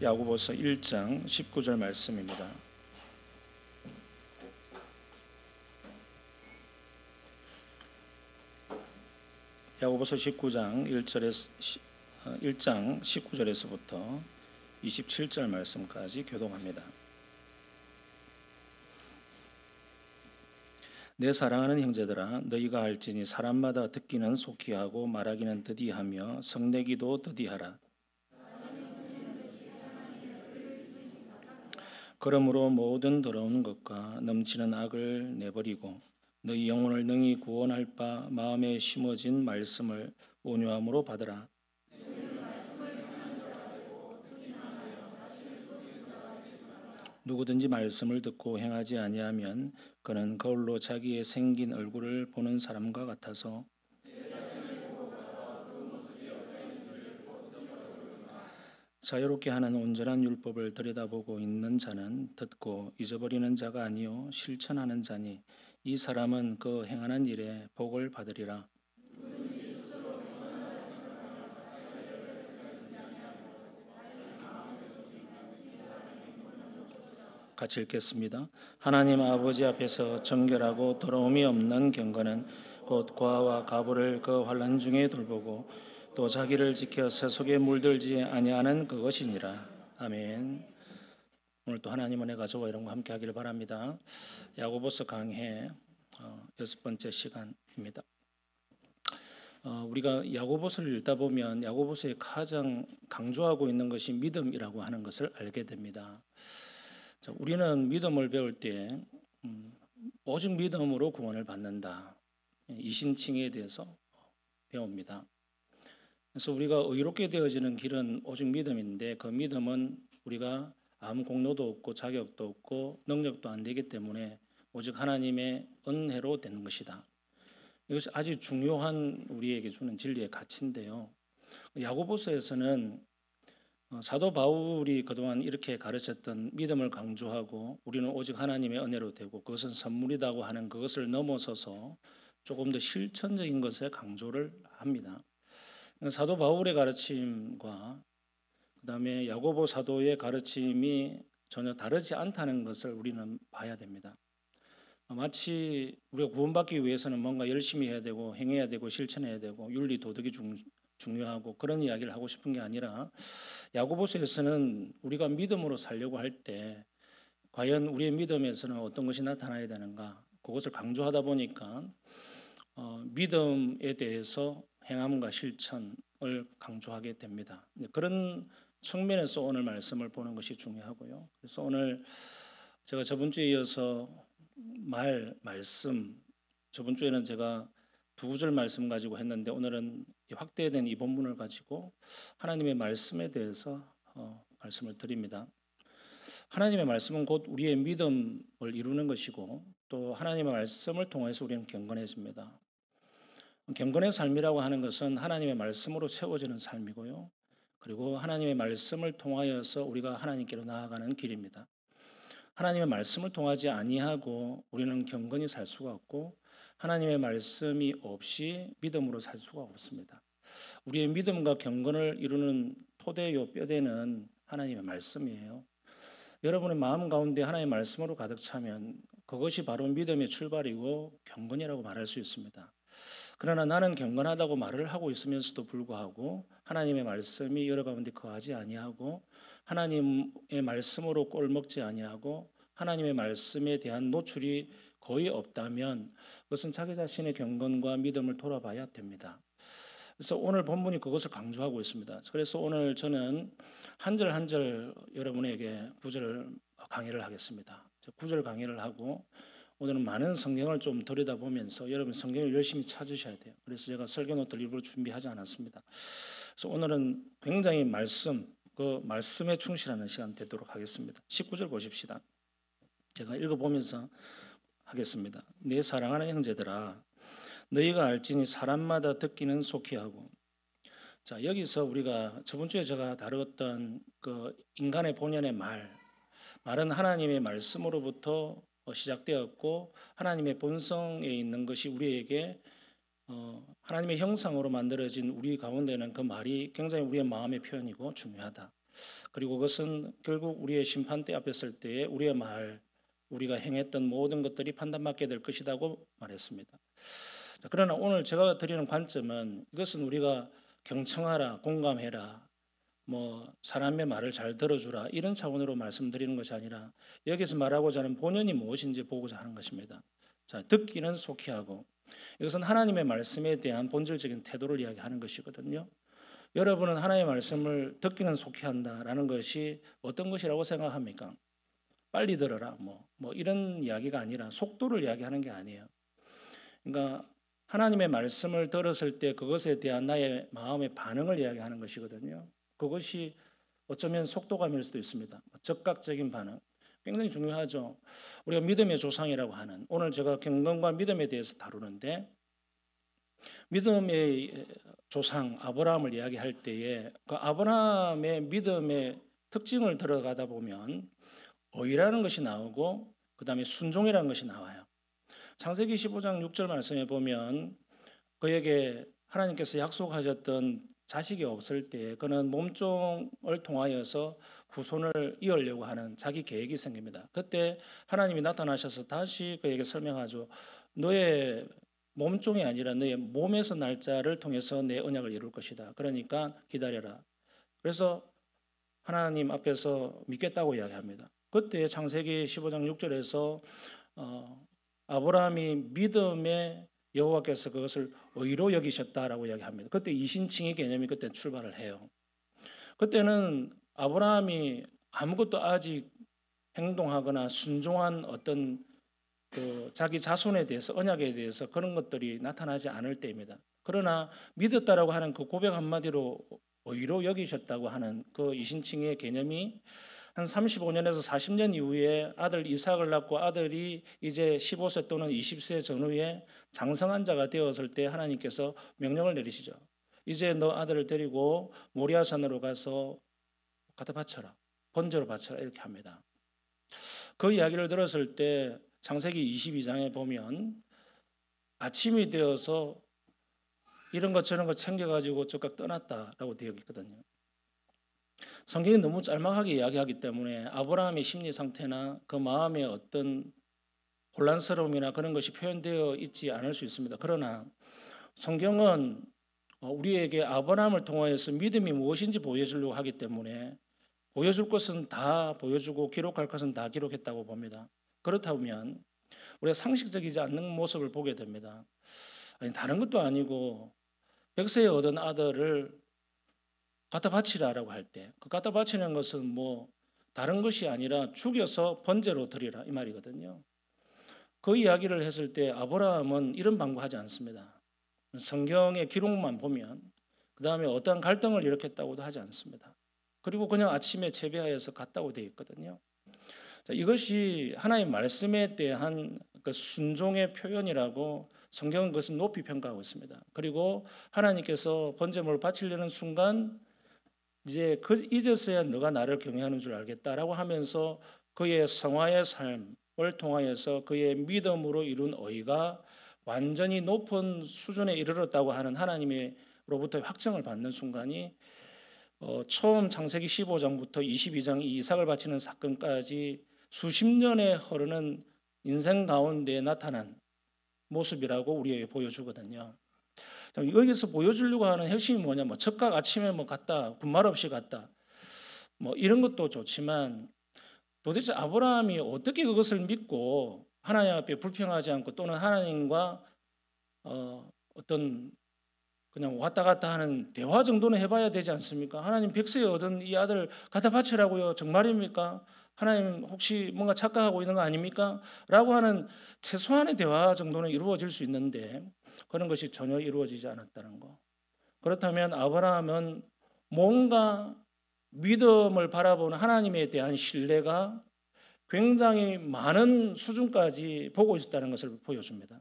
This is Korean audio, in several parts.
야고보서 1장 19절 말씀입니다. 야고보서 19장 1장 19절에서부터 27절 말씀까지 교독합니다. 내 사랑하는 형제들아, 너희가 알지니 사람마다 듣기는 속히 하고 말하기는 더디하며 성내기도 더디하라. 그러므로 모든 더러운 것과 넘치는 악을 내버리고 너희 영혼을 능히 구원할 바 마음에 심어진 말씀을 온유함으로 받으라. 누구든지 말씀을 듣고 행하지 아니하면 그는 거울로 자기의 생긴 얼굴을 보는 사람과 같아서 자유롭게 하는 온전한 율법을 들여다보고 있는 자는 듣고 잊어버리는 자가 아니요 실천하는 자니 이 사람은 그 행하는 일에 복을 받으리라. 같이 읽겠습니다. 하나님 아버지 앞에서 정결하고 더러움이 없는 경건은 곧 고아와 가부를 그 환난 중에 돌보고 또 자기를 지켜 세속에 물들지 아니하는 그것이니라. 아멘. 오늘 또 하나님 은혜가 저와 여러분과 함께 하기를 바랍니다. 야고보서 강해 6번째 시간입니다. 우리가 야고보서를 읽다 보면 야고보서에 가장 강조하고 있는 것이 믿음이라고 하는 것을 알게 됩니다. 자, 우리는 믿음을 배울 때 오직 믿음으로 구원을 받는다, 이 신칭에 대해서 배웁니다. 그래서 우리가 의롭게 되어지는 길은 오직 믿음인데 그 믿음은 우리가 아무 공로도 없고 자격도 없고 능력도 안 되기 때문에 오직 하나님의 은혜로 되는 것이다. 이것이 아주 중요한 우리에게 주는 진리의 가치인데요. 야고보서에서는 사도 바울이 그동안 이렇게 가르쳤던 믿음을 강조하고 우리는 오직 하나님의 은혜로 되고 그것은 선물이라고 하는 그것을 넘어서서 조금 더 실천적인 것에 강조를 합니다. 사도 바울의 가르침과 그다음에 야고보 사도의 가르침이 전혀 다르지 않다는 것을 우리는 봐야 됩니다. 마치 우리가 구원받기 위해서는 뭔가 열심히 해야 되고 행해야 되고 실천해야 되고 윤리 도덕이 중요하고 그런 이야기를 하고 싶은 게 아니라 야고보서에서는 우리가 믿음으로 살려고 할 때 과연 우리의 믿음에서는 어떤 것이 나타나야 되는가, 그것을 강조하다 보니까 믿음에 대해서 행함과 실천을 강조하게 됩니다. 그런 측면에서 오늘 말씀을 보는 것이 중요하고요. 그래서 오늘 제가 저번 주에 이어서 말씀, 저번 주에는 제가 두 구절 말씀 가지고 했는데 오늘은 확대된 이 본문을 가지고 하나님의 말씀에 대해서 말씀을 드립니다. 하나님의 말씀은 곧 우리의 믿음을 이루는 것이고 또 하나님의 말씀을 통해서 우리는 경건해집니다. 경건의 삶이라고 하는 것은 하나님의 말씀으로 채워지는 삶이고요. 그리고 하나님의 말씀을 통하여서 우리가 하나님께로 나아가는 길입니다. 하나님의 말씀을 통하지 아니하고 우리는 경건히 살 수가 없고 하나님의 말씀이 없이 믿음으로 살 수가 없습니다. 우리의 믿음과 경건을 이루는 토대요 뼈대는 하나님의 말씀이에요. 여러분의 마음 가운데 하나님의 말씀으로 가득 차면 그것이 바로 믿음의 출발이고 경건이라고 말할 수 있습니다. 그러나 나는 경건하다고 말을 하고 있으면서도 불구하고 하나님의 말씀이 여러 가운데 거하지 아니하고 하나님의 말씀으로 꼴 먹지 아니하고 하나님의 말씀에 대한 노출이 거의 없다면 그것은 자기 자신의 경건과 믿음을 돌아봐야 됩니다. 그래서 오늘 본문이 그것을 강조하고 있습니다. 그래서 오늘 저는 한 절 한 절 여러분에게 구절을 강의를 하겠습니다. 구절 강의를 하고 오늘은 많은 성경을 좀 들여다보면서 여러분 성경을 열심히 찾으셔야 돼요. 그래서 제가 설교 노트를 일부러 준비하지 않았습니다. 그래서 오늘은 굉장히 그 말씀에 충실하는 시간 되도록 하겠습니다. 19절 보십시다. 제가 읽어보면서 하겠습니다. 내 사랑하는 형제들아, 너희가 알지니 사람마다 듣기는 속히 하고. 자, 여기서 우리가 저번 주에 제가 다루었던 그 인간의 본연의 말은 하나님의 말씀으로부터 시작되었고 하나님의 본성에 있는 것이 우리에게 하나님의 형상으로 만들어진 우리 가운데는 그 말이 굉장히 우리의 마음의 표현이고 중요하다. 그리고 그것은 결국 우리의 심판대 앞에 설 때에 우리의 말, 우리가 행했던 모든 것들이 판단받게 될 것이라고 말했습니다. 그러나 오늘 제가 드리는 관점은 이것은 우리가 경청하라, 공감해라, 뭐 사람의 말을 잘 들어주라 이런 차원으로 말씀드리는 것이 아니라 여기서 말하고자 하는 본연이 무엇인지 보고자 하는 것입니다. 자, 듣기는 속히 하고 이것은 하나님의 말씀에 대한 본질적인 태도를 이야기하는 것이거든요. 여러분은 하나님의 말씀을 듣기는 속히 한다라는 것이 어떤 것이라고 생각합니까? 빨리 들어라 뭐 이런 이야기가 아니라 속도를 이야기하는 게 아니에요. 그러니까 하나님의 말씀을 들었을 때 그것에 대한 나의 마음의 반응을 이야기하는 것이거든요. 그것이 어쩌면 속도감일 수도 있습니다. 즉각적인 반응 굉장히 중요하죠. 우리가 믿음의 조상이라고 하는, 오늘 제가 경건과 믿음에 대해서 다루는데, 믿음의 조상 아브라함을 이야기할 때에 그 아브라함의 믿음의 특징을 들어가다 보면 의라는 것이 나오고 그 다음에 순종이라는 것이 나와요. 창세기 15장 6절 말씀에 보면 그에게 하나님께서 약속하셨던 자식이 없을 때 그는 몸종을 통하여서 후손을 이으려고 하는 자기 계획이 생깁니다. 그때 하나님이 나타나셔서 다시 그에게 설명하죠. 너의 몸종이 아니라 너의 몸에서 날 자를 통해서 내 언약을 이룰 것이다. 그러니까 기다려라. 그래서 하나님 앞에서 믿겠다고 이야기합니다. 그때 창세기 15장 6절에서 아브라함이 믿음의 여호와께서 그것을 의로 여기셨다라고 이야기합니다. 그때 이신칭의 개념이 그때 출발을 해요. 그때는 아브라함이 아무것도 아직 행동하거나 순종한 어떤 그 자기 자손에 대해서 언약에 대해서 그런 것들이 나타나지 않을 때입니다. 그러나 믿었다라고 하는 그 고백 한마디로 의로 여기셨다고 하는 그 이신칭의 개념이 한 35년에서 40년 이후에 아들 이삭을 낳고 아들이 이제 15세 또는 20세 전후에 장성한 자가 되었을 때 하나님께서 명령을 내리시죠. 이제 너 아들을 데리고 모리아산으로 가서 갖다 바쳐라. 번제로 바쳐라 이렇게 합니다. 그 이야기를 들었을 때 창세기 22장에 보면 아침이 되어서 이런 것 저런 것 챙겨가지고 즉각 떠났다라고 되어 있거든요. 성경이 너무 짤막하게 이야기하기 때문에 아브라함의 심리 상태나 그 마음의 어떤 혼란스러움이나 그런 것이 표현되어 있지 않을 수 있습니다. 그러나 성경은 우리에게 아브라함을 통하여서 믿음이 무엇인지 보여주려고 하기 때문에 보여줄 것은 다 보여주고 기록할 것은 다 기록했다고 봅니다. 그렇다면 우리가 상식적이지 않는 모습을 보게 됩니다. 아니, 다른 것도 아니고 100세에 얻은 아들을 갖다 바치라라고 할 때 그 갖다 바치는 것은 뭐 다른 것이 아니라 죽여서 번제로 드리라 이 말이거든요. 그 이야기를 했을 때 아브라함은 이런 방구하지 않습니다. 성경의 기록만 보면 그 다음에 어떠한 갈등을 일으켰다고도 하지 않습니다. 그리고 그냥 아침에 재배하여서 갔다고 되어 있거든요. 자, 이것이 하나님의 말씀에 대한 그 순종의 표현이라고 성경은 그것을 높이 평가하고 있습니다. 그리고 하나님께서 번제물을 바치려는 순간 이제 이제서야 너가 나를 경외하는 줄 알겠다라고 하면서 그의 성화의 삶을 통하여서 그의 믿음으로 이룬 의가 완전히 높은 수준에 이르렀다고 하는 하나님으로부터 확정을 받는 순간이 처음 창세기 15장부터 22장 이삭을 바치는 사건까지 수십 년에 흐르는 인생 가운데 나타난 모습이라고 우리에게 보여주거든요. 여기서 보여주려고 하는 핵심이 뭐냐? 뭐 즉각 아침에 뭐 갔다, 군말 없이 갔다, 뭐 이런 것도 좋지만 도대체 아브라함이 어떻게 그것을 믿고 하나님 앞에 불평하지 않고 또는 하나님과 어떤 그냥 왔다 갔다 하는 대화 정도는 해봐야 되지 않습니까? 하나님 100세에 얻은 이 아들 갖다 바치라고요. 정말입니까? 하나님 혹시 뭔가 착각하고 있는 거 아닙니까? 라고 하는 최소한의 대화 정도는 이루어질 수 있는데 그런 것이 전혀 이루어지지 않았다는 거. 그렇다면 아브라함은 뭔가 믿음을 바라보는 하나님에 대한 신뢰가 굉장히 많은 수준까지 보고 있었다는 것을 보여줍니다.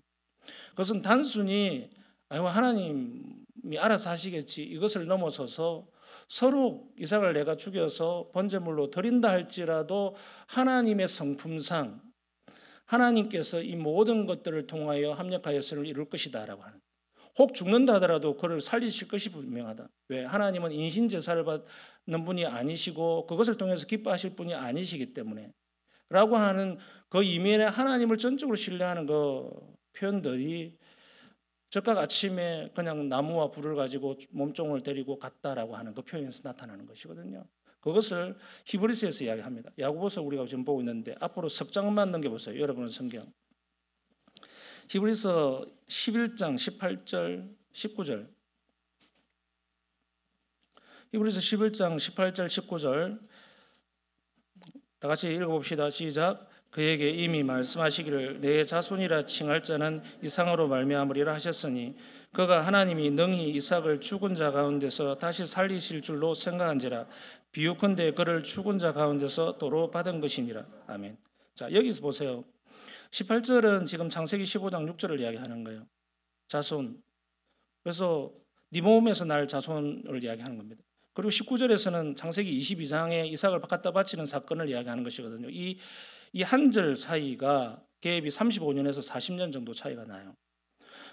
그것은 단순히 아이고 하나님이 알아서 하시겠지 이것을 넘어서서 서로 이삭을 내가 죽여서 번제물로 드린다 할지라도 하나님의 성품상 하나님께서 이 모든 것들을 통하여 합력하여서를 이룰 것이다라고 하는 혹 죽는다 하더라도 그를 살리실 것이 분명하다. 왜? 하나님은 인신 제사를 받는 분이 아니시고 그것을 통해서 기뻐하실 분이 아니시기 때문에 라고 하는 그 이면에 하나님을 전적으로 신뢰하는 그 표현들이 즉각 아침에 그냥 나무와 불을 가지고 몸종을 데리고 갔다라고 하는 그 표현에서 나타나는 것이거든요. 그것을 히브리서에서 이야기합니다. 야고보서 우리가 지금 보고 있는데 앞으로 석 장만 넘겨보세요. 여러분은 성경. 히브리서 11장 18절 19절. 히브리서 11장 18절 19절 다 같이 읽어봅시다. 시작. 그에게 이미 말씀하시기를 내 자손이라 칭할 자는 이상으로 말미암으리라 하셨으니 그가 하나님이 능히 이삭을 죽은 자 가운데서 다시 살리실 줄로 생각한지라 비유컨대 그를 죽은 자 가운데서 도로 받은 것이니라. 아멘. 자, 여기서 보세요. 18절은 지금 창세기 15장 6절을 이야기하는 거예요. 자손. 그래서 네 몸에서 날 자손을 이야기하는 겁니다. 그리고 19절에서는 창세기 22장에 이삭을 갖다 바치는 사건을 이야기하는 것이거든요. 이 한 절 사이가 갭이 35년에서 40년 정도 차이가 나요.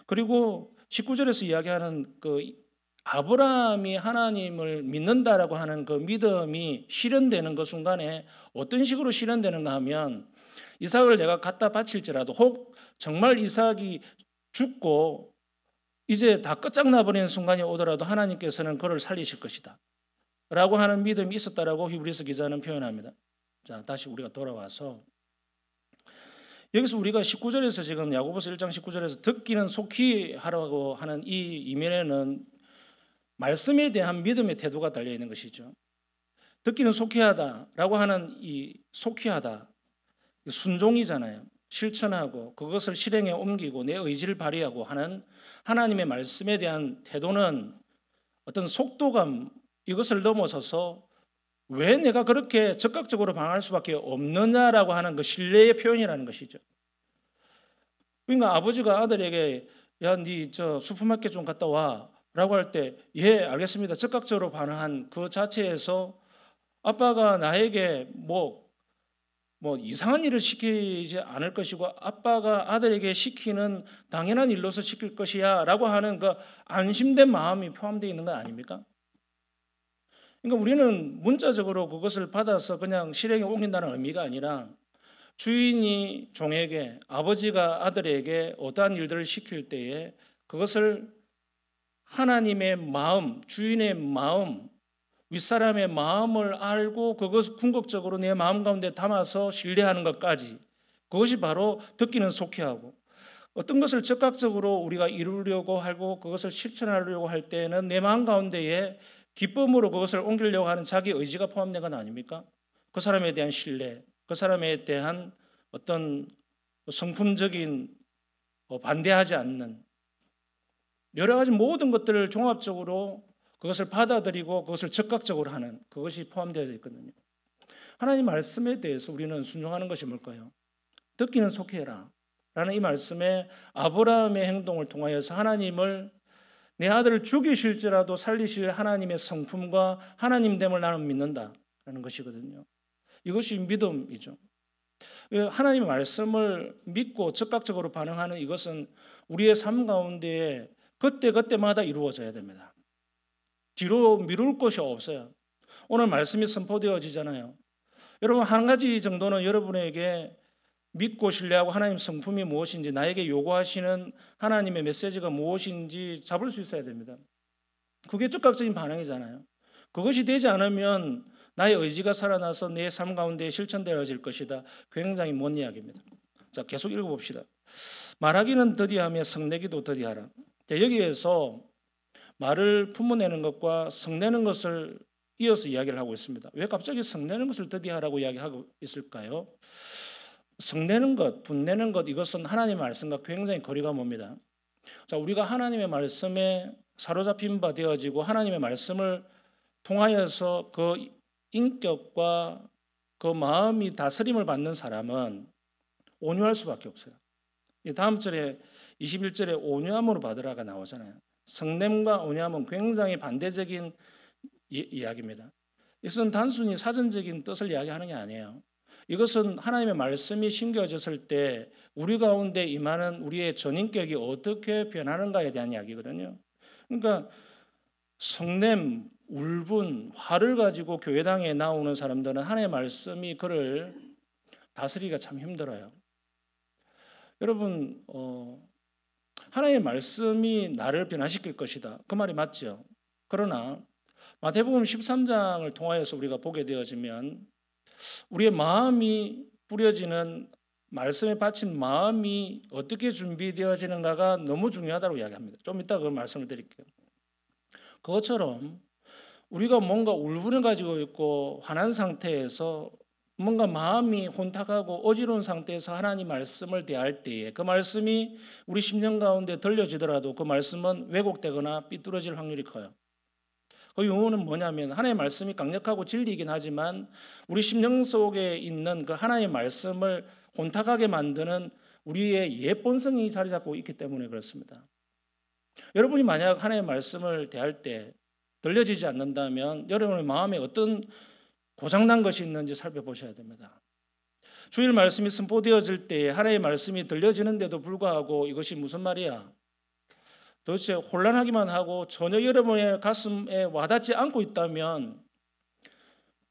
그리고 19절에서 이야기하는 그 아브라함이 하나님을 믿는다라고 하는 그 믿음이 실현되는 그 순간에 어떤 식으로 실현되는가 하면 이삭을 내가 갖다 바칠지라도 혹 정말 이삭이 죽고 이제 다 끝장나버리는 순간이 오더라도 하나님께서는 그를 살리실 것이다 라고 하는 믿음이 있었다라고 히브리서 기자는 표현합니다. 자, 다시 우리가 돌아와서 여기서 우리가 19절에서 지금 야고보서 1장 19절에서 듣기는 속히 하라고 하는 이 이면에는 말씀에 대한 믿음의 태도가 달려 있는 것이죠. 듣기는 속히 하다라고 하는 이 속히 하다 순종이잖아요. 실천하고 그것을 실행에 옮기고 내 의지를 발휘하고 하는 하나님의 말씀에 대한 태도는 어떤 속도감 이것을 넘어서서 왜 내가 그렇게 적극적으로 방할 수밖에 없느냐라고 하는 그 신뢰의 표현이라는 것이죠. 그러니까 아버지가 아들에게 야, 네 저 슈퍼마켓 좀 갔다 와라고 할 때 예, 알겠습니다. 적극적으로 반응한 그 자체에서 아빠가 나에게 뭐 이상한 일을 시키지 않을 것이고 아빠가 아들에게 시키는 당연한 일로서 시킬 것이야 라고 하는 그 안심된 마음이 포함되어 있는 거 아닙니까? 그러니까 우리는 문자적으로 그것을 받아서 그냥 실행에 옮긴다는 의미가 아니라 주인이 종에게 아버지가 아들에게 어떠한 일들을 시킬 때에 그것을 하나님의 마음, 주인의 마음, 윗사람의 마음을 알고 그것을 궁극적으로 내 마음 가운데 담아서 신뢰하는 것까지 그것이 바로 듣기는 속히 하고 어떤 것을 즉각적으로 우리가 이루려고 하고 그것을 실천하려고 할 때는 내 마음 가운데에 기쁨으로 그것을 옮기려고 하는 자기 의지가 포함된 건 아닙니까? 그 사람에 대한 신뢰, 그 사람에 대한 어떤 성품적인 반대하지 않는 여러 가지 모든 것들을 종합적으로 그것을 받아들이고 그것을 적극적으로 하는 그것이 포함되어 있거든요. 하나님 말씀에 대해서 우리는 순종하는 것이 뭘까요? 듣기는 속히 해라 라는 이 말씀에 아브라함의 행동을 통하여서 하나님을 내 아들을 죽이실지라도 살리실 하나님의 성품과 하나님됨을 나는 믿는다라는 것이거든요. 이것이 믿음이죠. 하나님의 말씀을 믿고 적극적으로 반응하는 이것은 우리의 삶 가운데 그때그때마다 이루어져야 됩니다. 뒤로 미룰 것이 없어요. 오늘 말씀이 선포되어지잖아요. 여러분 한 가지 정도는 여러분에게 믿고 신뢰하고 하나님 성품이 무엇인지 나에게 요구하시는 하나님의 메시지가 무엇인지 잡을 수 있어야 됩니다. 그게 적극적인 반응이잖아요. 그것이 되지 않으면 나의 의지가 살아나서 내 삶 가운데 실천되어질 것이다. 굉장히 먼 이야기입니다. 자, 계속 읽어봅시다. 말하기는 더디하며 성내기도 더디하라. 여기에서 말을 품어내는 것과 성내는 것을 이어서 이야기를 하고 있습니다. 왜 갑자기 성내는 것을 더디하라고 이야기하고 있을까요? 성내는 것, 분내는 것 이것은 하나님의 말씀과 굉장히 거리가 멉니다. 자, 우리가 하나님의 말씀에 사로잡힌 바 되어지고 하나님의 말씀을 통하여서 그 인격과 그 마음이 다스림을 받는 사람은 온유할 수밖에 없어요. 다음 절에 21절에 온유함으로 받으라가 나오잖아요. 성냄과 온유함은 굉장히 반대적인 이야기입니다. 이것은 단순히 사전적인 뜻을 이야기하는 게 아니에요. 이것은 하나님의 말씀이 심겨졌을 때 우리 가운데 임하는 우리의 전인격이 어떻게 변하는가에 대한 이야기거든요. 그러니까 성냄, 울분, 화를 가지고 교회당에 나오는 사람들은 하나님의 말씀이 그를 다스리기가 참 힘들어요. 여러분, 하나님의 말씀이 나를 변화시킬 것이다. 그 말이 맞죠. 그러나 마태복음 13장을 통하여서 우리가 보게 되어지면 우리의 마음이 뿌려지는 말씀에 바친 마음이 어떻게 준비되어지는가가 너무 중요하다고 이야기합니다. 좀 이따 그 말씀을 드릴게요. 그것처럼 우리가 뭔가 울분을 가지고 있고 화난 상태에서 뭔가 마음이 혼탁하고 어지러운 상태에서 하나님 말씀을 대할 때에 그 말씀이 우리 심령 가운데 들려지더라도 그 말씀은 왜곡되거나 삐뚤어질 확률이 커요. 그 용어는 뭐냐면 하나님의 말씀이 강력하고 진리이긴 하지만 우리 심령 속에 있는 그 하나님의 말씀을 혼탁하게 만드는 우리의 옛 본성이 자리 잡고 있기 때문에 그렇습니다. 여러분이 만약 하나님의 말씀을 대할 때 들려지지 않는다면 여러분의 마음에 어떤 고장난 것이 있는지 살펴보셔야 됩니다. 주일 말씀이 선포되어질 때 하나님의 말씀이 들려지는데도 불구하고 이것이 무슨 말이야? 도대체 혼란하기만 하고 전혀 여러분의 가슴에 와닿지 않고 있다면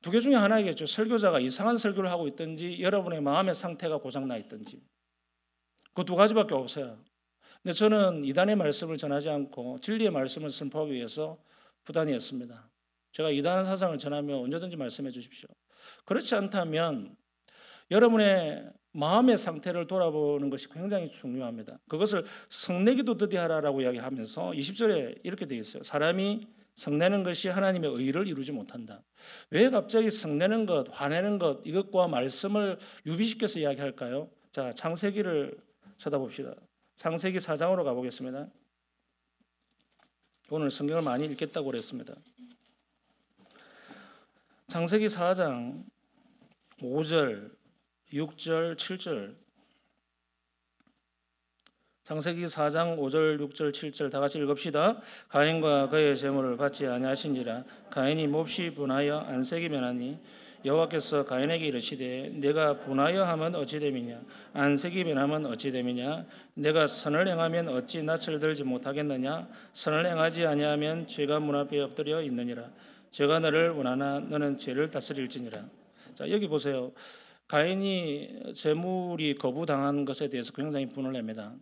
두 개 중에 하나이겠죠. 설교자가 이상한 설교를 하고 있든지 여러분의 마음의 상태가 고장나 있든지. 그 두 가지밖에 없어요. 근데 저는 이단의 말씀을 전하지 않고 진리의 말씀을 선포하기 위해서 부단이었습니다. 제가 이단 사상을 전하면 언제든지 말씀해 주십시오. 그렇지 않다면 여러분의 마음의 상태를 돌아보는 것이 굉장히 중요합니다. 그것을 성내기도 더디하라라고 이야기하면서 20절에 이렇게 되어 있어요. 사람이 성내는 것이 하나님의 의를 이루지 못한다. 왜 갑자기 성내는 것, 화내는 것 이것과 말씀을 유비시켜서 이야기할까요? 자, 창세기를 쳐다봅시다. 창세기 4장으로 가보겠습니다. 오늘 성경을 많이 읽겠다고 그랬습니다. 창세기 4장 5절, 6절, 7절. 창세기 4장 5절, 6절, 7절 다 같이 읽읍시다. 가인과 그의 재물을 받지 아니하신지라 가인이 몹시 분하여 안색이 변하니 여호와께서 가인에게 이르시되 내가 분하여 하면 어찌 됨이냐 안색이 변하면 어찌 됨이냐 내가 선을 행하면 어찌 낯을 들지 못하겠느냐 선을 행하지 아니하면 죄가 문 앞에 엎드려 있느니라 죄가 너를 원하나 너는 죄를 다스릴지니라. 자, 여기 보세요. 가인이 재물이 거부당한 것에 대해서 굉장히 분을 냅니다.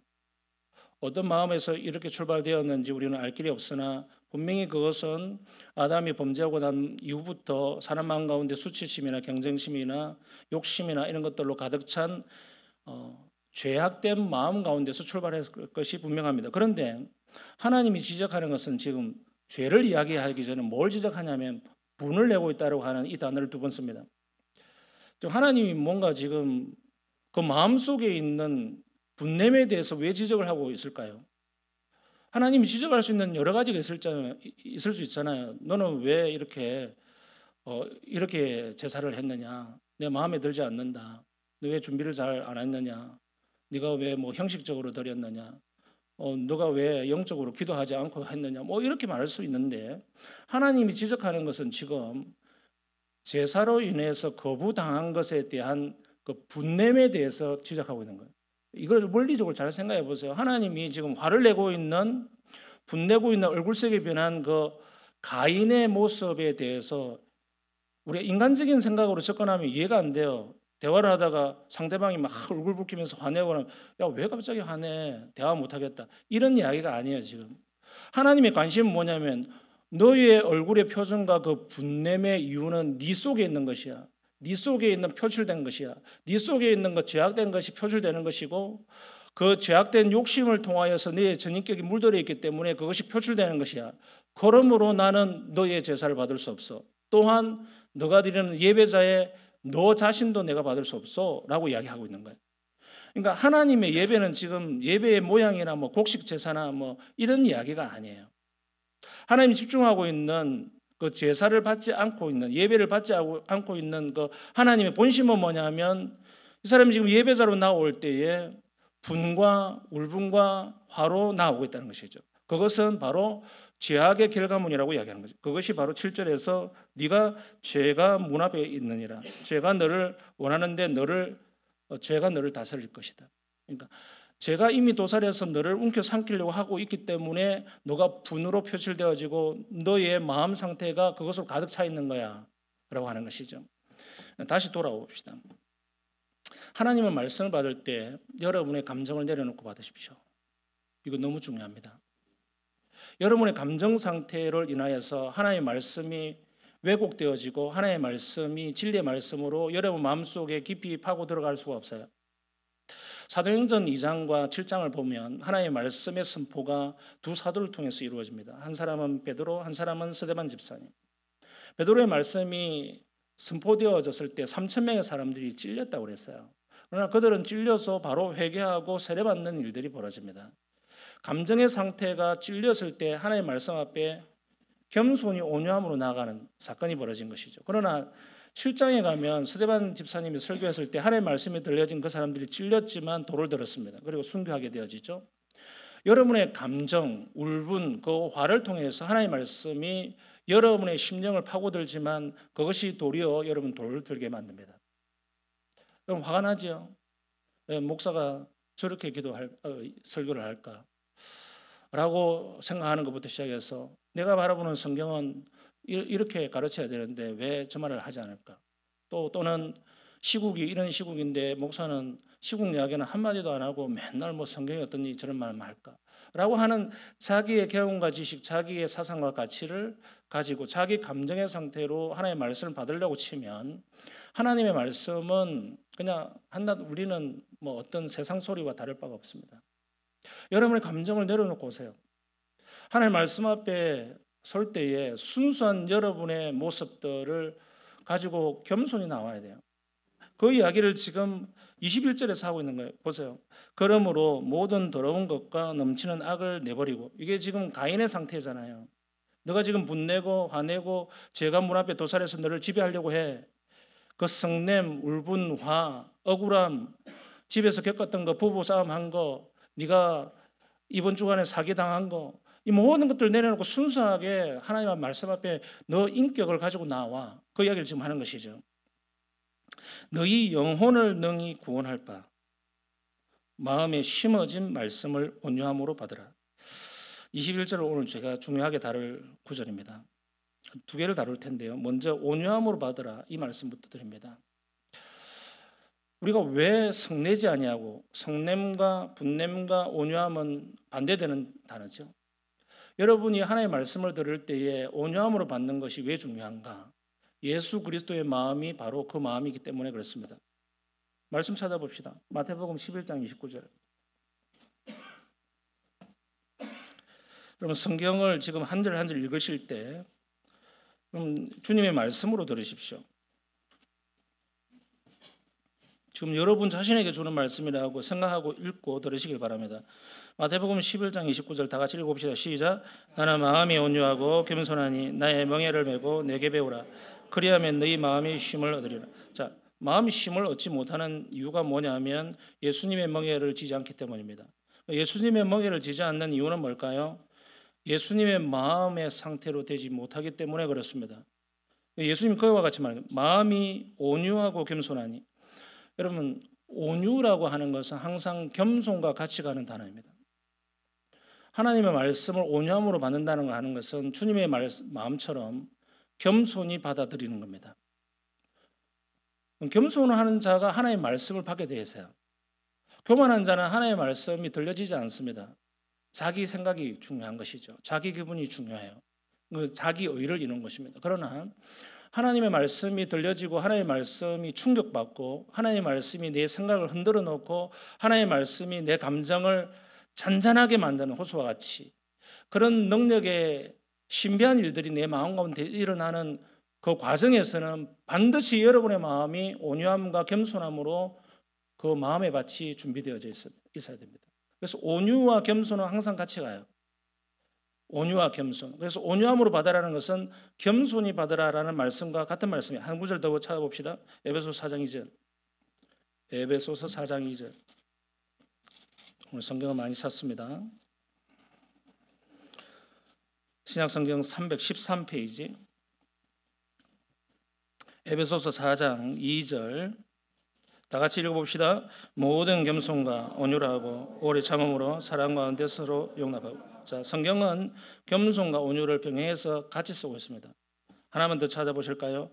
어떤 마음에서 이렇게 출발되었는지 우리는 알 길이 없으나 분명히 그것은 아담이 범죄하고 난 이후부터 사람 마음 가운데 수치심이나 경쟁심이나 욕심이나 이런 것들로 가득 찬 죄악된 마음 가운데서 출발했을 것이 분명합니다. 그런데 하나님이 지적하는 것은 지금 죄를 이야기하기 전에 뭘 지적하냐면 분을 내고 있다고 하는 이 단어를 두 번 씁니다. 하나님이 뭔가 지금 그 마음속에 있는 분냄에 대해서 왜 지적을 하고 있을까요? 하나님이 지적할 수 있는 여러 가지가 있을 수 있잖아요. 너는 왜 이렇게 제사를 했느냐? 내 마음에 들지 않는다. 너 왜 준비를 잘 안 했느냐? 네가 왜 형식적으로 드렸느냐? 너가 왜 영적으로 기도하지 않고 했느냐? 이렇게 말할 수 있는데 하나님이 지적하는 것은 지금 제사로 인해서 거부당한 것에 대한 그 분냄에 대해서 지적하고 있는 거예요. 이걸 원리적으로 잘 생각해 보세요. 하나님이 지금 화를 내고 있는 분내고 있는 얼굴색이 변한 그 가인의 모습에 대해서 우리가 인간적인 생각으로 접근하면 이해가 안 돼요. 대화를 하다가 상대방이 막 얼굴 붉히면서 화내고는 야, 왜 갑자기 화내? 대화 못 하겠다. 이런 이야기가 아니에요, 지금. 하나님의 관심은 뭐냐면 너의 얼굴의 표정과 그 분냄의 이유는 네 속에 있는 것이야. 네 속에 있는 표출된 것이야. 네 속에 있는 것 죄악된 것이 표출되는 것이고 그 죄악된 욕심을 통하여서 너의 전인격이 물들어 있기 때문에 그것이 표출되는 것이야. 그러므로 나는 너의 제사를 받을 수 없어. 또한 너가 드리는 예배자의 너 자신도 내가 받을 수 없어 라고 이야기하고 있는 거예요. 그러니까 하나님의 예배는 지금 예배의 모양이나 곡식 제사나 이런 이야기가 아니에요. 하나님이 집중하고 있는 그 제사를 받지 않고 있는 예배를 받지 않고 있는 그 하나님의 본심은 뭐냐면 이 사람이 지금 예배자로 나올 때에 분과 울분과 화로 나오고 있다는 것이죠. 그것은 바로 죄악의 결과물이라고 이야기하는 거죠. 그것이 바로 7절에서 네가 죄가 문 앞에 있느니라. 죄가 너를 원하는데 죄가 너를 다스릴 것이다. 그러니까 죄가 이미 도살해서 너를 움켜삼키려고 하고 있기 때문에 너가 분으로 표출되어지고 너의 마음 상태가 그것으로 가득 차 있는 거야 라고 하는 것이죠. 다시 돌아봅시다. 하나님의 말씀을 받을 때 여러분의 감정을 내려놓고 받으십시오. 이거 너무 중요합니다. 여러분의 감정 상태를 인하여서 하나님의 말씀이 왜곡되어지고 하나님의 말씀이 진리의 말씀으로 여러분 마음속에 깊이 파고 들어갈 수가 없어요. 사도행전 2장과 7장을 보면 하나님의 말씀의 선포가 두 사도를 통해서 이루어집니다. 한 사람은 베드로, 한 사람은 스데반 집사님. 베드로의 말씀이 선포되어졌을 때 3,000명의 사람들이 찔렸다고 그랬어요. 그러나 그들은 찔려서 바로 회개하고 세례받는 일들이 벌어집니다. 감정의 상태가 찔렸을 때 하나님의 말씀 앞에 겸손히 온유함으로 나아가는 사건이 벌어진 것이죠. 그러나 7장에 가면 스데반 집사님이 설교했을 때 하나님의 말씀이 들려진 그 사람들이 찔렸지만 도를 들었습니다. 그리고 순교하게 되어지죠. 여러분의 감정, 울분, 그 화를 통해서 하나님의 말씀이 여러분의 심령을 파고들지만 그것이 도리어 여러분 돌을 들게 만듭니다. 그럼 화가 나죠. 목사가 저렇게 설교를 할까? 라고 생각하는 것부터 시작해서 내가 바라보는 성경은 이렇게 가르쳐야 되는데 왜 저 말을 하지 않을까? 또는 시국이 이런 시국인데 목사는 시국 이야기는 한마디도 안 하고 맨날 뭐 성경이 어떠니 저런 말만 할까? 라고 하는 자기의 경험과 지식, 자기의 사상과 가치를 가지고 자기 감정의 상태로 하나님의 말씀을 받으려고 치면 하나님의 말씀은 그냥 한낱 우리는 뭐 어떤 세상 소리와 다를 바가 없습니다. 여러분의 감정을 내려놓고 오세요. 하나님의 말씀 앞에 설 때에 순수한 여러분의 모습들을 가지고 겸손히 나와야 돼요. 그 이야기를 지금 21절에서 하고 있는 거예요. 보세요. 그러므로 모든 더러운 것과 넘치는 악을 내버리고, 이게 지금 가인의 상태잖아요. 너가 지금 분내고 화내고 죄가 문 앞에 도살해서 너를 지배하려고 해. 그 성냄, 울분, 화, 억울함, 집에서 겪었던 거, 부부싸움 한 거, 네가 이번 주간에 사기당한 거, 이 모든 것들 내려놓고 순수하게 하나님의 말씀 앞에 너 인격을 가지고 나와. 그 이야기를 지금 하는 것이죠. 너희 영혼을 능히 구원할 바 마음에 심어진 말씀을 온유함으로 받으라. 21절을 오늘 제가 중요하게 다룰 구절입니다. 두 개를 다룰 텐데요. 먼저 온유함으로 받으라 이 말씀부터 드립니다. 우리가 왜 성내지 아니하고, 성냄과 분냄과 온유함은 반대되는 단어죠. 여러분이 하나님의 말씀을 들을 때에 온유함으로 받는 것이 왜 중요한가? 예수 그리스도의 마음이 바로 그 마음이기 때문에 그렇습니다. 말씀 찾아봅시다. 마태복음 11장 29절. 그러면 성경을 지금 한 절 한 절 읽으실 때 주님의 말씀으로 들으십시오. 지금 여러분 자신에게 주는 말씀이라고 생각하고 읽고 들으시길 바랍니다. 마태복음 11장 29절 다 같이 읽어봅시다. 시작. 나는 마음이 온유하고 겸손하니 나의 멍에를 메고 내게 배우라. 그리하면 너희 마음이 쉼을 얻으리라. 자, 마음이 쉼을 얻지 못하는 이유가 뭐냐면 예수님의 멍에를 지지 않기 때문입니다. 예수님의 멍에를 지지 않는 이유는 뭘까요? 예수님의 마음의 상태로 되지 못하기 때문에 그렇습니다. 예수님 그와 같이 말합니다. 마음이 온유하고 겸손하니. 여러분, 온유라고 하는 것은 항상 겸손과 같이 가는 단어입니다. 하나님의 말씀을 온유함으로 받는다는 거 하는 것은 주님의 마음처럼 겸손히 받아들이는 겁니다. 겸손을 하는 자가 하나님의 말씀을 받게 되어 있어요. 교만한 자는 하나님의 말씀이 들려지지 않습니다. 자기 생각이 중요한 것이죠. 자기 기분이 중요해요. 자기 의를 이루는 것입니다. 그러나 하나님의 말씀이 들려지고 하나님의 말씀이 충격받고 하나님의 말씀이 내 생각을 흔들어 놓고 하나님의 말씀이 내 감정을 잔잔하게 만드는 호수와 같이 그런 능력의 신비한 일들이 내 마음 가운데 일어나는 그 과정에서는 반드시 여러분의 마음이 온유함과 겸손함으로 그 마음의 밭이 준비되어져 있어야 됩니다. 그래서 온유와 겸손은 항상 같이 가요. 온유와 겸손. 그래서 온유함으로 받으라는 것은 겸손히 받으라라는 말씀과 같은 말씀이에요. 한 구절 더 찾아봅시다. 에베소서 4장 2절. 에베소서 4장 2절. 오늘 성경을 많이 찾습니다. 신약성경 313페이지 에베소서 4장 2절 다 같이 읽어봅시다. 모든 겸손과 온유를 하고 오래 참음으로 사랑 가운데 서로 용납하고. 자, 성경은 겸손과 온유를 병행해서 같이 쓰고 있습니다. 하나만 더 찾아보실까요?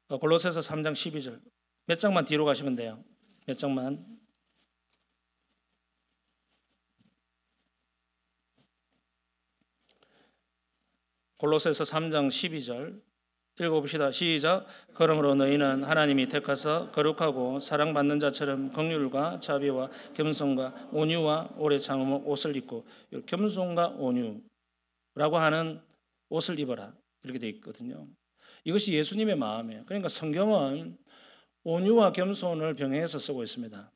골로새서 3장 12절 몇 장만 뒤로 가시면 돼요. 몇 장만. 골로새서 3장 12절 읽어봅시다. 시작. 그러므로 너희는 하나님이 택하사 거룩하고 사랑받는 자처럼 긍휼과 자비와 겸손과 온유와 오래 참음의 옷을 입고, 겸손과 온유라고 하는 옷을 입어라 이렇게 되어 있거든요. 이것이 예수님의 마음이에요. 그러니까 성경은 온유와 겸손을 병행해서 쓰고 있습니다.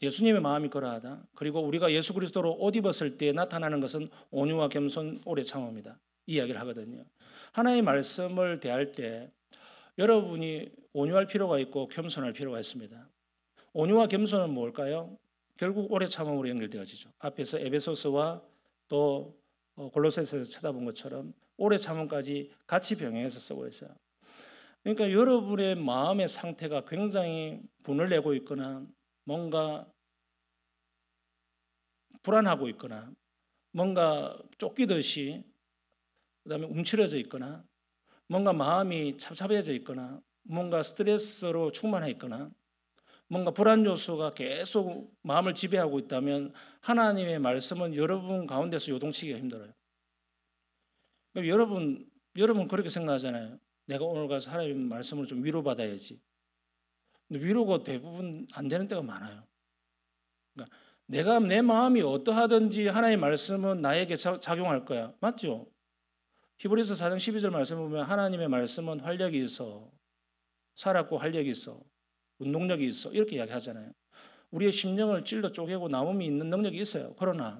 예수님의 마음이 그러하다. 그리고 우리가 예수 그리스도로 옷 입었을 때 나타나는 것은 온유와 겸손, 오래 참음이다. 이 이야기를 하거든요. 하나님의 말씀을 대할 때 여러분이 온유할 필요가 있고 겸손할 필요가 있습니다. 온유와 겸손은 뭘까요? 결국 오래 참음으로 연결되어지죠. 앞에서 에베소서와 또 골로새서에서 쳐다본 것처럼 오래 참음까지 같이 병행해서 쓰고 있어요. 그러니까 여러분의 마음의 상태가 굉장히 분을 내고 있거나 뭔가 불안하고 있거나 뭔가 쫓기듯이 그다음에 움츠려져 있거나 뭔가 마음이 찹찹해져 있거나 뭔가 스트레스로 충만해 있거나 뭔가 불안 요소가 계속 마음을 지배하고 있다면 하나님의 말씀은 여러분 가운데서 요동치기가 힘들어요. 그러니까 여러분 그렇게 생각하잖아요. 내가 오늘 가서 하나님의 말씀을 좀 위로받아야지. 근데 위로가 대부분 안 되는 때가 많아요. 그러니까 내가 내 마음이 어떠하든지 하나님의 말씀은 나에게 작용할 거야. 맞죠? 히브리서 4장 12절 말씀 보면 하나님의 말씀은 활력이 있어, 살았고 활력이 있어, 운동력이 있어 이렇게 이야기하잖아요. 우리의 심령을 찔러 쪼개고 남음이 있는 능력이 있어요. 그러나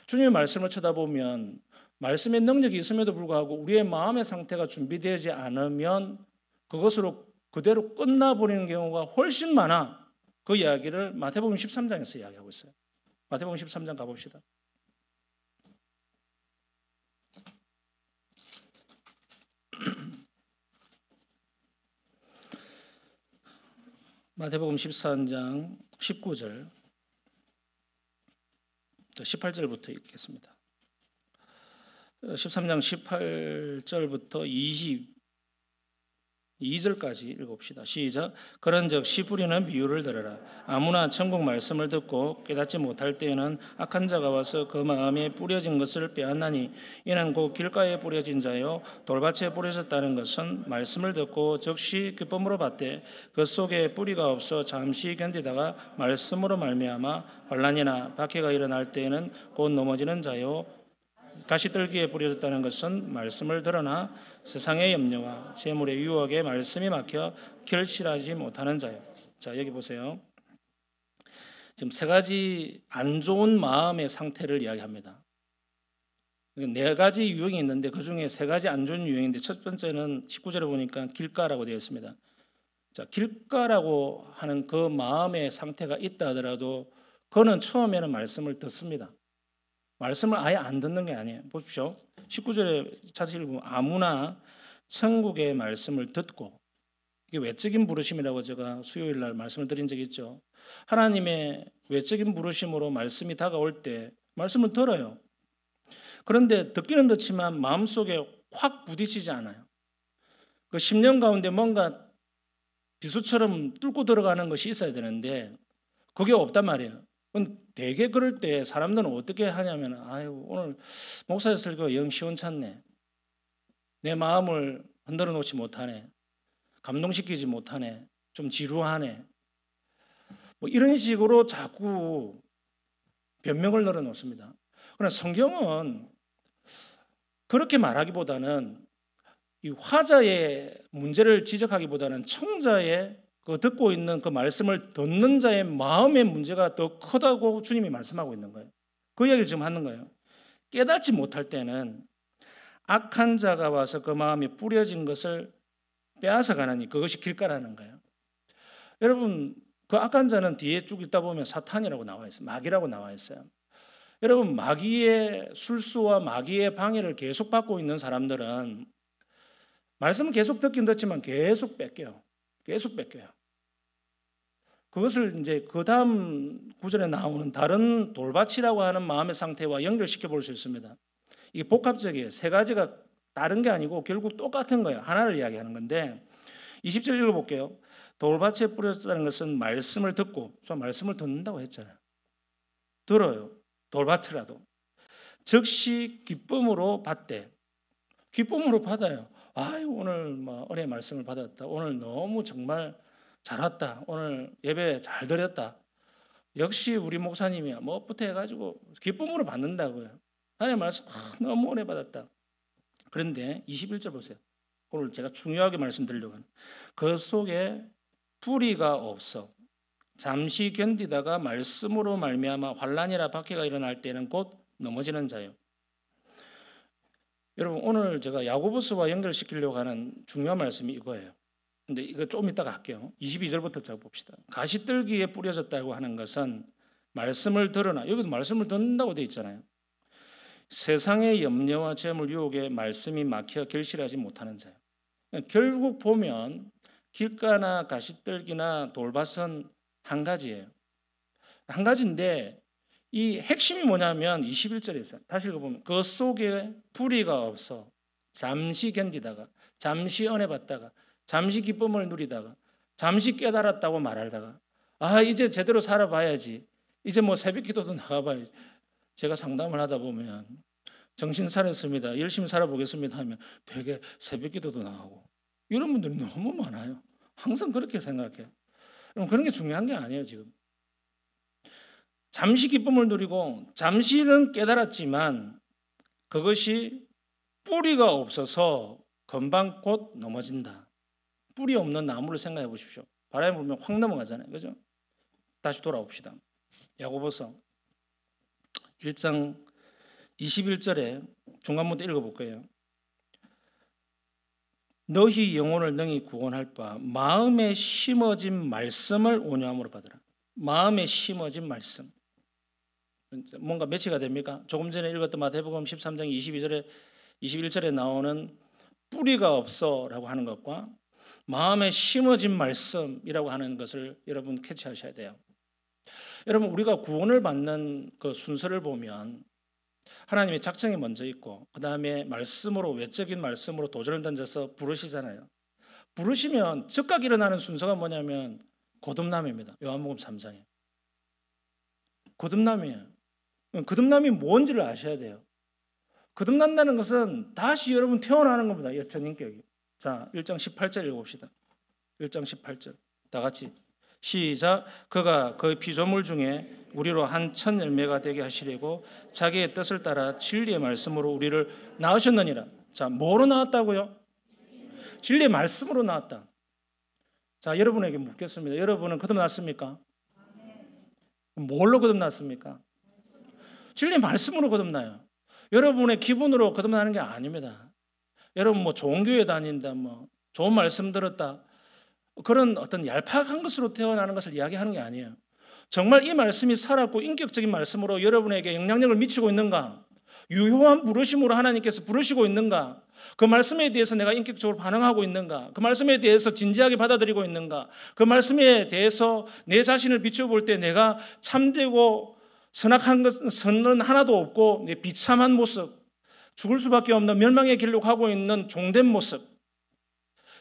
주님의 말씀을 쳐다보면 말씀의 능력이 있음에도 불구하고 우리의 마음의 상태가 준비되지 않으면 그것으로 그대로 끝나버리는 경우가 훨씬 많아. 그 이야기를 마태복음 13장에서 이야기하고 있어요. 마태복음 13장 가봅시다. 마태복음 14장 19절 18절부터 읽겠습니다. 13장 18절부터 22절까지 읽읍시다. 시작. 그런즉 씨 뿌리는 비유를 들으라. 아무나 천국 말씀을 듣고 깨닫지 못할 때에는 악한 자가 와서 그 마음에 뿌려진 것을 빼앗나니 이는 곧 길가에 뿌려진 자요 돌밭에 뿌려졌다는 것은 말씀을 듣고 즉시 기쁨으로 받되 그 속에 뿌리가 없어 잠시 견디다가 말씀으로 말미암아 환난이나 박해가 일어날 때에는 곧 넘어지는 자요 가시떨기에 뿌려졌다는 것은 말씀을 들으나 세상의 염려와 재물의 유혹에 말씀이 막혀 결실하지 못하는 자요. 자, 여기 보세요. 지금 세 가지 안 좋은 마음의 상태를 이야기합니다. 네 가지 유형이 있는데 그 중에 세 가지 안 좋은 유형인데 첫 번째는 19절에 보니까 길가라고 되어 있습니다. 자, 길가라고 하는 그 마음의 상태가 있다 하더라도 그는 처음에는 말씀을 듣습니다. 말씀을 아예 안 듣는 게 아니에요. 보십시오. 19절에 자세히 보면 아무나 천국의 말씀을 듣고, 이게 외적인 부르심이라고 제가 수요일 날 말씀을 드린 적이 있죠. 하나님의 외적인 부르심으로 말씀이 다가올 때 말씀을 들어요. 그런데 듣기는 듣지만 마음속에 확 부딪히지 않아요. 그 10년 가운데 뭔가 비수처럼 뚫고 들어가는 것이 있어야 되는데 그게 없단 말이에요. 되게 그럴 때 사람들은 어떻게 하냐면 아유 오늘 목사의 설교가 영 시원찮네. 내 마음을 흔들어 놓지 못하네. 감동시키지 못하네. 좀 지루하네. 뭐 이런 식으로 자꾸 변명을 늘어 놓습니다. 그러나 성경은 그렇게 말하기보다는 이 화자의 문제를 지적하기보다는 청자의 그 듣고 있는 그 말씀을 듣는 자의 마음의 문제가 더 크다고 주님이 말씀하고 있는 거예요. 그 이야기를 지금 하는 거예요. 깨닫지 못할 때는 악한 자가 와서 그 마음에 뿌려진 것을 빼앗아 가나니 그것이 길가라는 거예요. 여러분 그 악한 자는 뒤에 쭉 읽다 보면 사탄이라고 나와 있어요. 마귀라고 나와 있어요. 여러분, 마귀의 술수와 마귀의 방해를 계속 받고 있는 사람들은 말씀을 계속 듣긴 듣지만 계속 뺏겨요. 계속 뺏겨요. 그것을 이제 그 다음 구절에 나오는 다른 돌밭이라고 하는 마음의 상태와 연결시켜 볼 수 있습니다. 이게 복합적이에요. 세 가지가 다른 게 아니고 결국 똑같은 거예요. 하나를 이야기하는 건데 20절 읽어볼게요. 돌밭에 뿌렸다는 것은 말씀을 듣고, 저 말씀을 듣는다고 했잖아요. 들어요. 돌밭이라도. 즉시 기쁨으로 받되, 기쁨으로 받아요. 아유, 오늘 뭐 은혜 말씀을 받았다. 오늘 너무 정말 잘 왔다. 오늘 예배 잘 드렸다. 역시 우리 목사님이야. 뭐부터 해가지고 기쁨으로 받는다고요. 하나님 말씀 너무 은혜 받았다. 그런데 21절 보세요. 오늘 제가 중요하게 말씀드리려고 하는 그 속에 뿌리가 없어 잠시 견디다가 말씀으로 말미암아 환난이라 박해가 일어날 때는 곧 넘어지는 자요. 여러분, 오늘 제가 야고보서와 연결시키려고 하는 중요한 말씀이 이거예요. 근데 이거 좀 이따가 할게요. 22절부터 자 봅시다. 가시떨기에 뿌려졌다고 하는 것은 말씀을 들으나, 여기도 말씀을 듣는다고 되어 있잖아요. 세상의 염려와 재물 유혹에 말씀이 막혀 결실하지 못하는 자예요. 결국 보면 길가나 가시떨기나 돌밭은 한 가지예요. 한 가지인데 이 핵심이 뭐냐면 21절에 있어요. 다시 읽어보면 그 속에 뿌리가 없어 잠시 견디다가, 잠시 은혜 받다가, 잠시 기쁨을 누리다가, 잠시 깨달았다고 말하다가, 아 이제 제대로 살아봐야지, 이제 뭐 새벽 기도도 나가봐야지. 제가 상담을 하다 보면 정신 차렸습니다, 열심히 살아보겠습니다 하면 되게 새벽 기도도 나가고, 이런 분들이 너무 많아요. 항상 그렇게 생각해요. 그런 게 중요한 게 아니에요. 지금 잠시 기쁨을 누리고 잠시는 깨달았지만 그것이 뿌리가 없어서 금방 곧 넘어진다. 뿌리 없는 나무를 생각해 보십시오. 바람이 불면 확 넘어가잖아요. 그죠? 다시 돌아옵시다. 야고보서 1장 21절에 중간부터 읽어볼 거예요. 너희 영혼을 능히 구원할 바 마음에 심어진 말씀을 온유함으로 받으라. 마음에 심어진 말씀. 뭔가 매치가 됩니까? 조금 전에 읽었던 마태복음 13장 22절에 21절에 나오는 뿌리가 없어라고 하는 것과 마음에 심어진 말씀이라고 하는 것을 여러분 캐치하셔야 돼요. 여러분, 우리가 구원을 받는 그 순서를 보면 하나님의 작정이 먼저 있고 그 다음에 말씀으로, 외적인 말씀으로 도전을 던져서 부르시잖아요. 부르시면 즉각 일어나는 순서가 뭐냐면 거듭남입니다. 요한복음 3장에 거듭남이에요. 거듭남이 뭔지를 아셔야 돼요. 거듭난다는 것은 다시 여러분 태어나는 겁니다. 여천 인격이. 자, 1장 18절 읽어봅시다. 1장 18절 다 같이 시작. 그가 그 피조물 중에 우리로 한 첫 열매가 되게 하시려고 자기의 뜻을 따라 진리의 말씀으로 우리를 낳으셨느니라. 자, 뭐로 낳았다고요? 진리의 말씀으로 낳았다. 자, 여러분에게 묻겠습니다. 여러분은 거듭났습니까? 뭘로 거듭났습니까? 진리의 말씀으로 거듭나요. 여러분의 기분으로 거듭나는 게 아닙니다. 여러분 뭐 좋은 교회 다닌다, 뭐 좋은 말씀 들었다, 그런 어떤 얄팍한 것으로 태어나는 것을 이야기하는 게 아니에요. 정말 이 말씀이 살았고 인격적인 말씀으로 여러분에게 영향력을 미치고 있는가? 유효한 부르심으로 하나님께서 부르시고 있는가? 그 말씀에 대해서 내가 인격적으로 반응하고 있는가? 그 말씀에 대해서 진지하게 받아들이고 있는가? 그 말씀에 대해서 내 자신을 비춰볼 때 내가 참되고 선악한 것은 하나도 없고 내 비참한 모습, 죽을 수밖에 없는 멸망의 길로 가고 있는 종된 모습,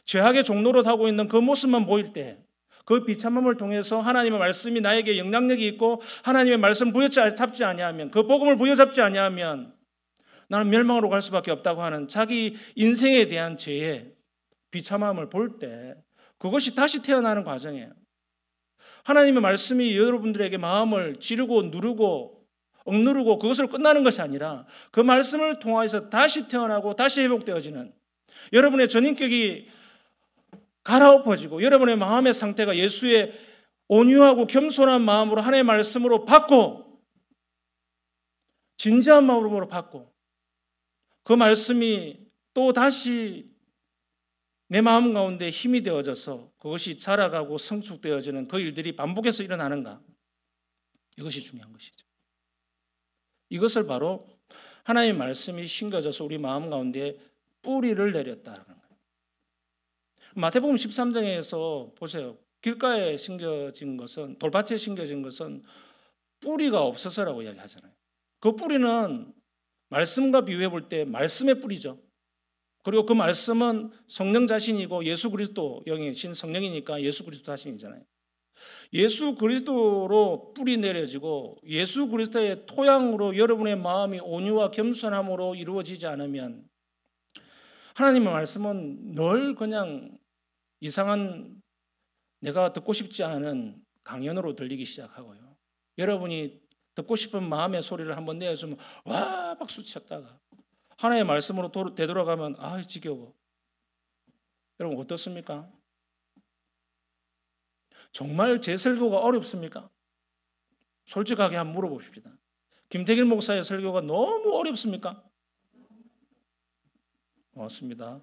죄악의 종로로 가고 있는 그 모습만 보일 때, 그 비참함을 통해서 하나님의 말씀이 나에게 영향력이 있고 하나님의 말씀 부여잡지 아니하면, 그 복음을 부여잡지 아니하면 나는 멸망으로 갈 수밖에 없다고 하는 자기 인생에 대한 죄의 비참함을 볼 때 그것이 다시 태어나는 과정이에요. 하나님의 말씀이 여러분들에게 마음을 찌르고 누르고 억누르고 그것으로 끝나는 것이 아니라 그 말씀을 통해서 다시 태어나고 다시 회복되어지는, 여러분의 전인격이 갈아엎어지고 여러분의 마음의 상태가 예수의 온유하고 겸손한 마음으로 하나님의 말씀으로 받고 진지한 마음으로 받고 그 말씀이 또 다시 내 마음 가운데 힘이 되어져서 그것이 자라가고 성숙되어지는 그 일들이 반복해서 일어나는가? 이것이 중요한 것이죠. 이것을 바로 하나님의 말씀이 심겨져서 우리 마음 가운데 뿌리를 내렸다는 거예요. 마태복음 13장에서 보세요. 길가에 심겨진 것은, 돌밭에 심겨진 것은 뿌리가 없어서라고 이야기하잖아요. 그 뿌리는 말씀과 비유해 볼 때 말씀의 뿌리죠. 그리고 그 말씀은 성령 자신이고 예수 그리스도 영이신 성령이니까 예수 그리스도 자신이잖아요. 예수 그리스도로 뿌리 내려지고 예수 그리스도의 토양으로 여러분의 마음이 온유와 겸손함으로 이루어지지 않으면 하나님의 말씀은 늘 그냥 이상한 내가 듣고 싶지 않은 강연으로 들리기 시작하고요. 여러분이 듣고 싶은 마음의 소리를 한번 내어주면 와 박수 쳤다가 하나님의 말씀으로 되돌아가면 아 지겨워. 여러분 어떻습니까? 정말 제 설교가 어렵습니까? 솔직하게 한번 물어봅시다. 김태길 목사의 설교가 너무 어렵습니까? 고맙습니다.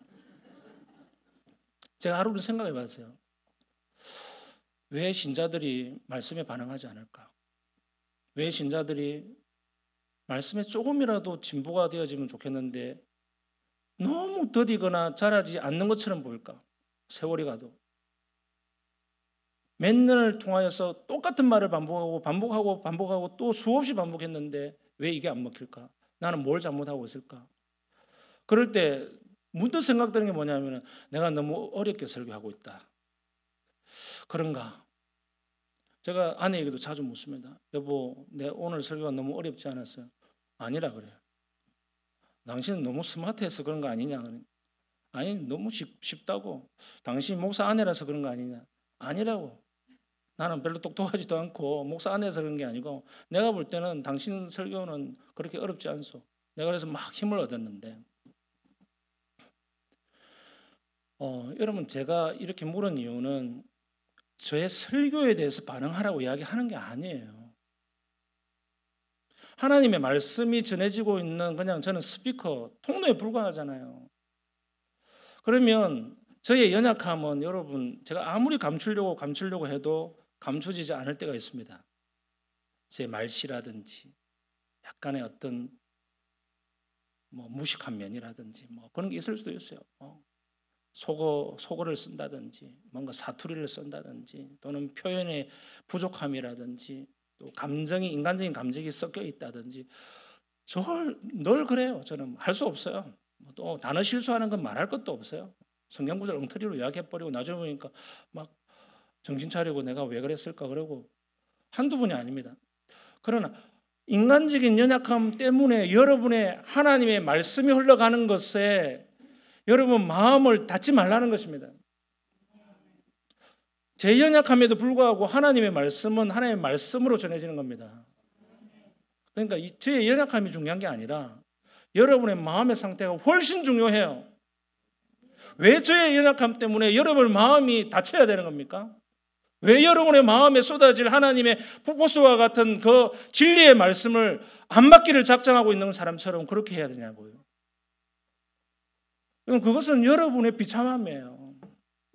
제가 하루를 생각해 봤어요. 왜 신자들이 말씀에 반응하지 않을까? 왜 신자들이 말씀에 조금이라도 진보가 되어지면 좋겠는데 너무 더디거나 자라지 않는 것처럼 보일까? 세월이 가도. 몇 년을 통하여서 똑같은 말을 반복하고 또 수없이 반복했는데 왜 이게 안 먹힐까? 나는 뭘 잘못하고 있을까? 그럴 때 문득 생각되는 게 뭐냐면 내가 너무 어렵게 설교하고 있다. 그런가? 제가 아내에게도 자주 묻습니다. 여보, 내 오늘 설교가 너무 어렵지 않았어요? 아니라 그래요. 당신은 너무 스마트해서 그런 거 아니냐? 아니, 너무 쉽다고. 당신 목사 아내라서 그런 거 아니냐? 아니라고. 나는 별로 똑똑하지도 않고 목사 아내라서 그런 게 아니고 내가 볼 때는 당신 설교는 그렇게 어렵지 않소. 내가 그래서 막 힘을 얻었는데 여러분 제가 이렇게 물은 이유는 저의 설교에 대해서 반응하라고 이야기하는 게 아니에요. 하나님의 말씀이 전해지고 있는 그냥 저는 스피커, 통로에 불과하잖아요. 그러면 저의 연약함은 여러분 제가 아무리 감추려고 해도 감추지지 않을 때가 있습니다. 제 말씨라든지 약간의 어떤 무식한 면이라든지 그런 게 있을 수도 있어요. 속어를 쓴다든지 뭔가 사투리를 쓴다든지 또는 표현의 부족함이라든지 또 인간적인 감정이 섞여 있다든지 저걸 늘 그래요. 저는 할 수 없어요. 또 단어 실수하는 건 말할 것도 없어요. 성경 구절 엉터리로 이야기해버리고 나중에 보니까 막 정신 차리고 내가 왜 그랬을까 그러고 한두 번이 아닙니다. 그러나 인간적인 연약함 때문에 여러분의 하나님의 말씀이 흘러가는 것에 여러분 마음을 닫지 말라는 것입니다. 제 연약함에도 불구하고 하나님의 말씀은 하나님의 말씀으로 전해지는 겁니다. 그러니까 제 연약함이 중요한 게 아니라 여러분의 마음의 상태가 훨씬 중요해요. 왜 저의 연약함 때문에 여러분의 마음이 닫혀야 되는 겁니까? 왜 여러분의 마음에 쏟아질 하나님의 폭포수와 같은 그 진리의 말씀을 안 받기를 작정하고 있는 사람처럼 그렇게 해야 되냐고요. 그것은 여러분의 비참함이에요.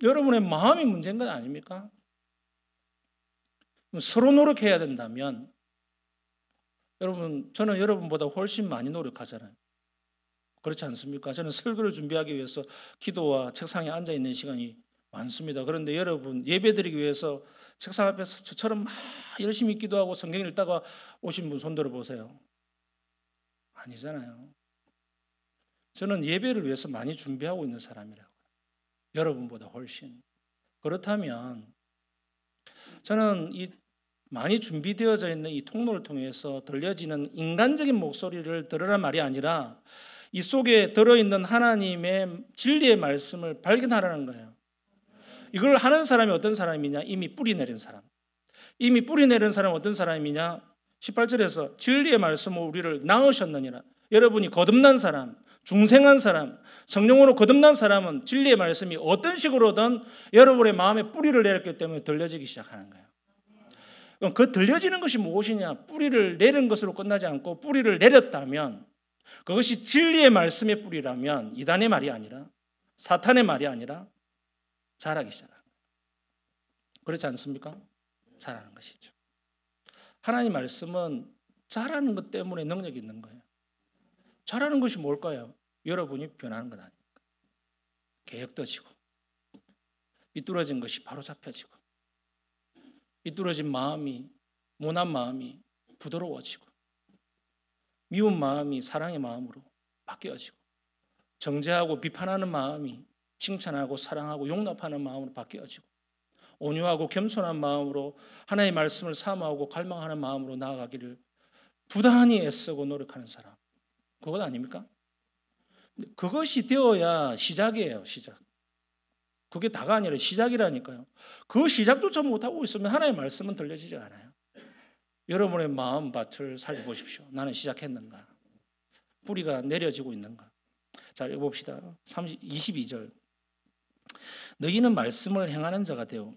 여러분의 마음이 문제인 건 아닙니까? 서로 노력해야 된다면 여러분 저는 여러분보다 훨씬 많이 노력하잖아요. 그렇지 않습니까? 저는 설교를 준비하기 위해서 기도와 책상에 앉아있는 시간이 많습니다. 그런데 여러분 예배드리기 위해서 책상 앞에서 저처럼 막 열심히 기도하고 성경 읽다가 오신 분 손 들어보세요. 아니잖아요. 저는 예배를 위해서 많이 준비하고 있는 사람이라고요. 여러분보다 훨씬. 그렇다면 저는 이 많이 준비되어져 있는 이 통로를 통해서 들려지는 인간적인 목소리를 들으란 말이 아니라 이 속에 들어있는 하나님의 진리의 말씀을 발견하라는 거예요. 이걸 하는 사람이 어떤 사람이냐? 이미 뿌리 내린 사람. 이미 뿌리 내린 사람은 어떤 사람이냐? 18절에서 진리의 말씀으로 우리를 낳으셨느니라. 여러분이 거듭난 사람, 중생한 사람, 성령으로 거듭난 사람은 진리의 말씀이 어떤 식으로든 여러분의 마음에 뿌리를 내렸기 때문에 들려지기 시작하는 거예요. 그럼 그 들려지는 것이 무엇이냐? 뿌리를 내린 것으로 끝나지 않고 뿌리를 내렸다면 그것이 진리의 말씀의 뿌리라면 이단의 말이 아니라 사탄의 말이 아니라 자라기 시작합니다. 그렇지 않습니까? 자라는 것이죠. 하나님 말씀은 잘하는 것 때문에 능력이 있는 거예요. 잘하는 것이 뭘까요? 여러분이 변하는 것 아닙니까? 계획도 지고 삐뚤어진 것이 바로 잡혀지고 삐뚤어진 마음이 모난 마음이 부드러워지고 미운 마음이 사랑의 마음으로 바뀌어지고 정죄하고 비판하는 마음이 칭찬하고 사랑하고 용납하는 마음으로 바뀌어지고 온유하고 겸손한 마음으로 하나님의 말씀을 사모하고 갈망하는 마음으로 나아가기를 부단히 애쓰고 노력하는 사람, 그것 아닙니까? 그것이 되어야 시작이에요. 시작. 그게 다가 아니라 시작이라니까요. 그 시작조차 못하고 있으면 하나님의 말씀은 들려지지 않아요. 여러분의 마음밭을 살펴보십시오. 나는 시작했는가? 뿌리가 내려지고 있는가? 자, 읽어봅시다. 22절. 너희는 말씀을 행하는 자가 되어.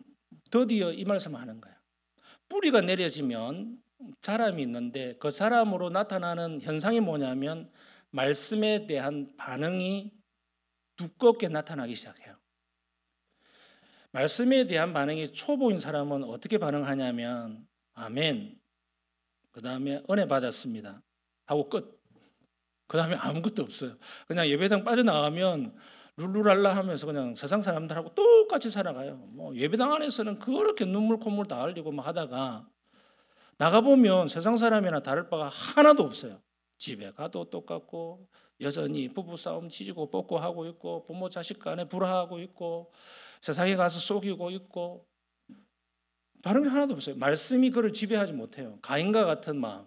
드디어 이 말씀을 하는 거야. 뿌리가 내려지면 자람이 있는데 그 자람으로 나타나는 현상이 뭐냐면 말씀에 대한 반응이 두껍게 나타나기 시작해요. 말씀에 대한 반응이 초보인 사람은 어떻게 반응하냐면 아멘, 그 다음에 은혜 받았습니다 하고 끝. 그 다음에 아무것도 없어요. 그냥 예배당 빠져나가면 룰루랄라 하면서 그냥 세상 사람들하고 똑같이 살아가요. 뭐 예배당 안에서는 그렇게 눈물 콧물 다 흘리고 막 하다가 나가보면 세상 사람이나 다를 바가 하나도 없어요. 집에 가도 똑같고 여전히 부부싸움 지지고 뻗고 하고 있고 부모 자식 간에 불화하고 있고 세상에 가서 속이고 있고 다른 게 하나도 없어요. 말씀이 그를 지배하지 못해요. 가인과 같은 마음.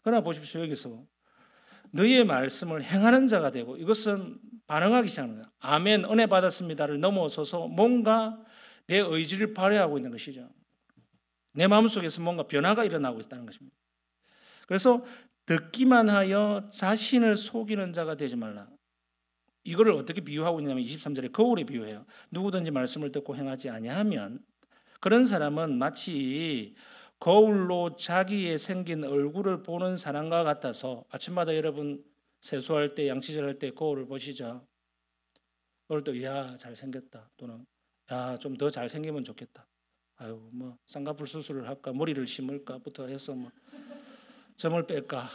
그러나 보십시오. 여기서 너희의 말씀을 행하는 자가 되고 이것은 반응하기 시작하는 거예요. 아멘, 은혜 받았습니다를 넘어서서 뭔가 내 의지를 발휘하고 있는 것이죠. 내 마음속에서 뭔가 변화가 일어나고 있다는 것입니다. 그래서 듣기만 하여 자신을 속이는 자가 되지 말라. 이거를 어떻게 비유하고 있냐면 23절에 거울에 비유해요. 누구든지 말씀을 듣고 행하지 아니하면 그런 사람은 마치 거울로 자기의 생긴 얼굴을 보는 사람과 같아서 아침마다 여러분 세수할 때 양치질 할 때 거울을 보시죠. 그럴 때 야 잘생겼다 또는 야 좀 더 잘생기면 좋겠다. 아유 뭐 쌍꺼풀 수술을 할까 머리를 심을까부터 해서 뭐 점을 뺄까.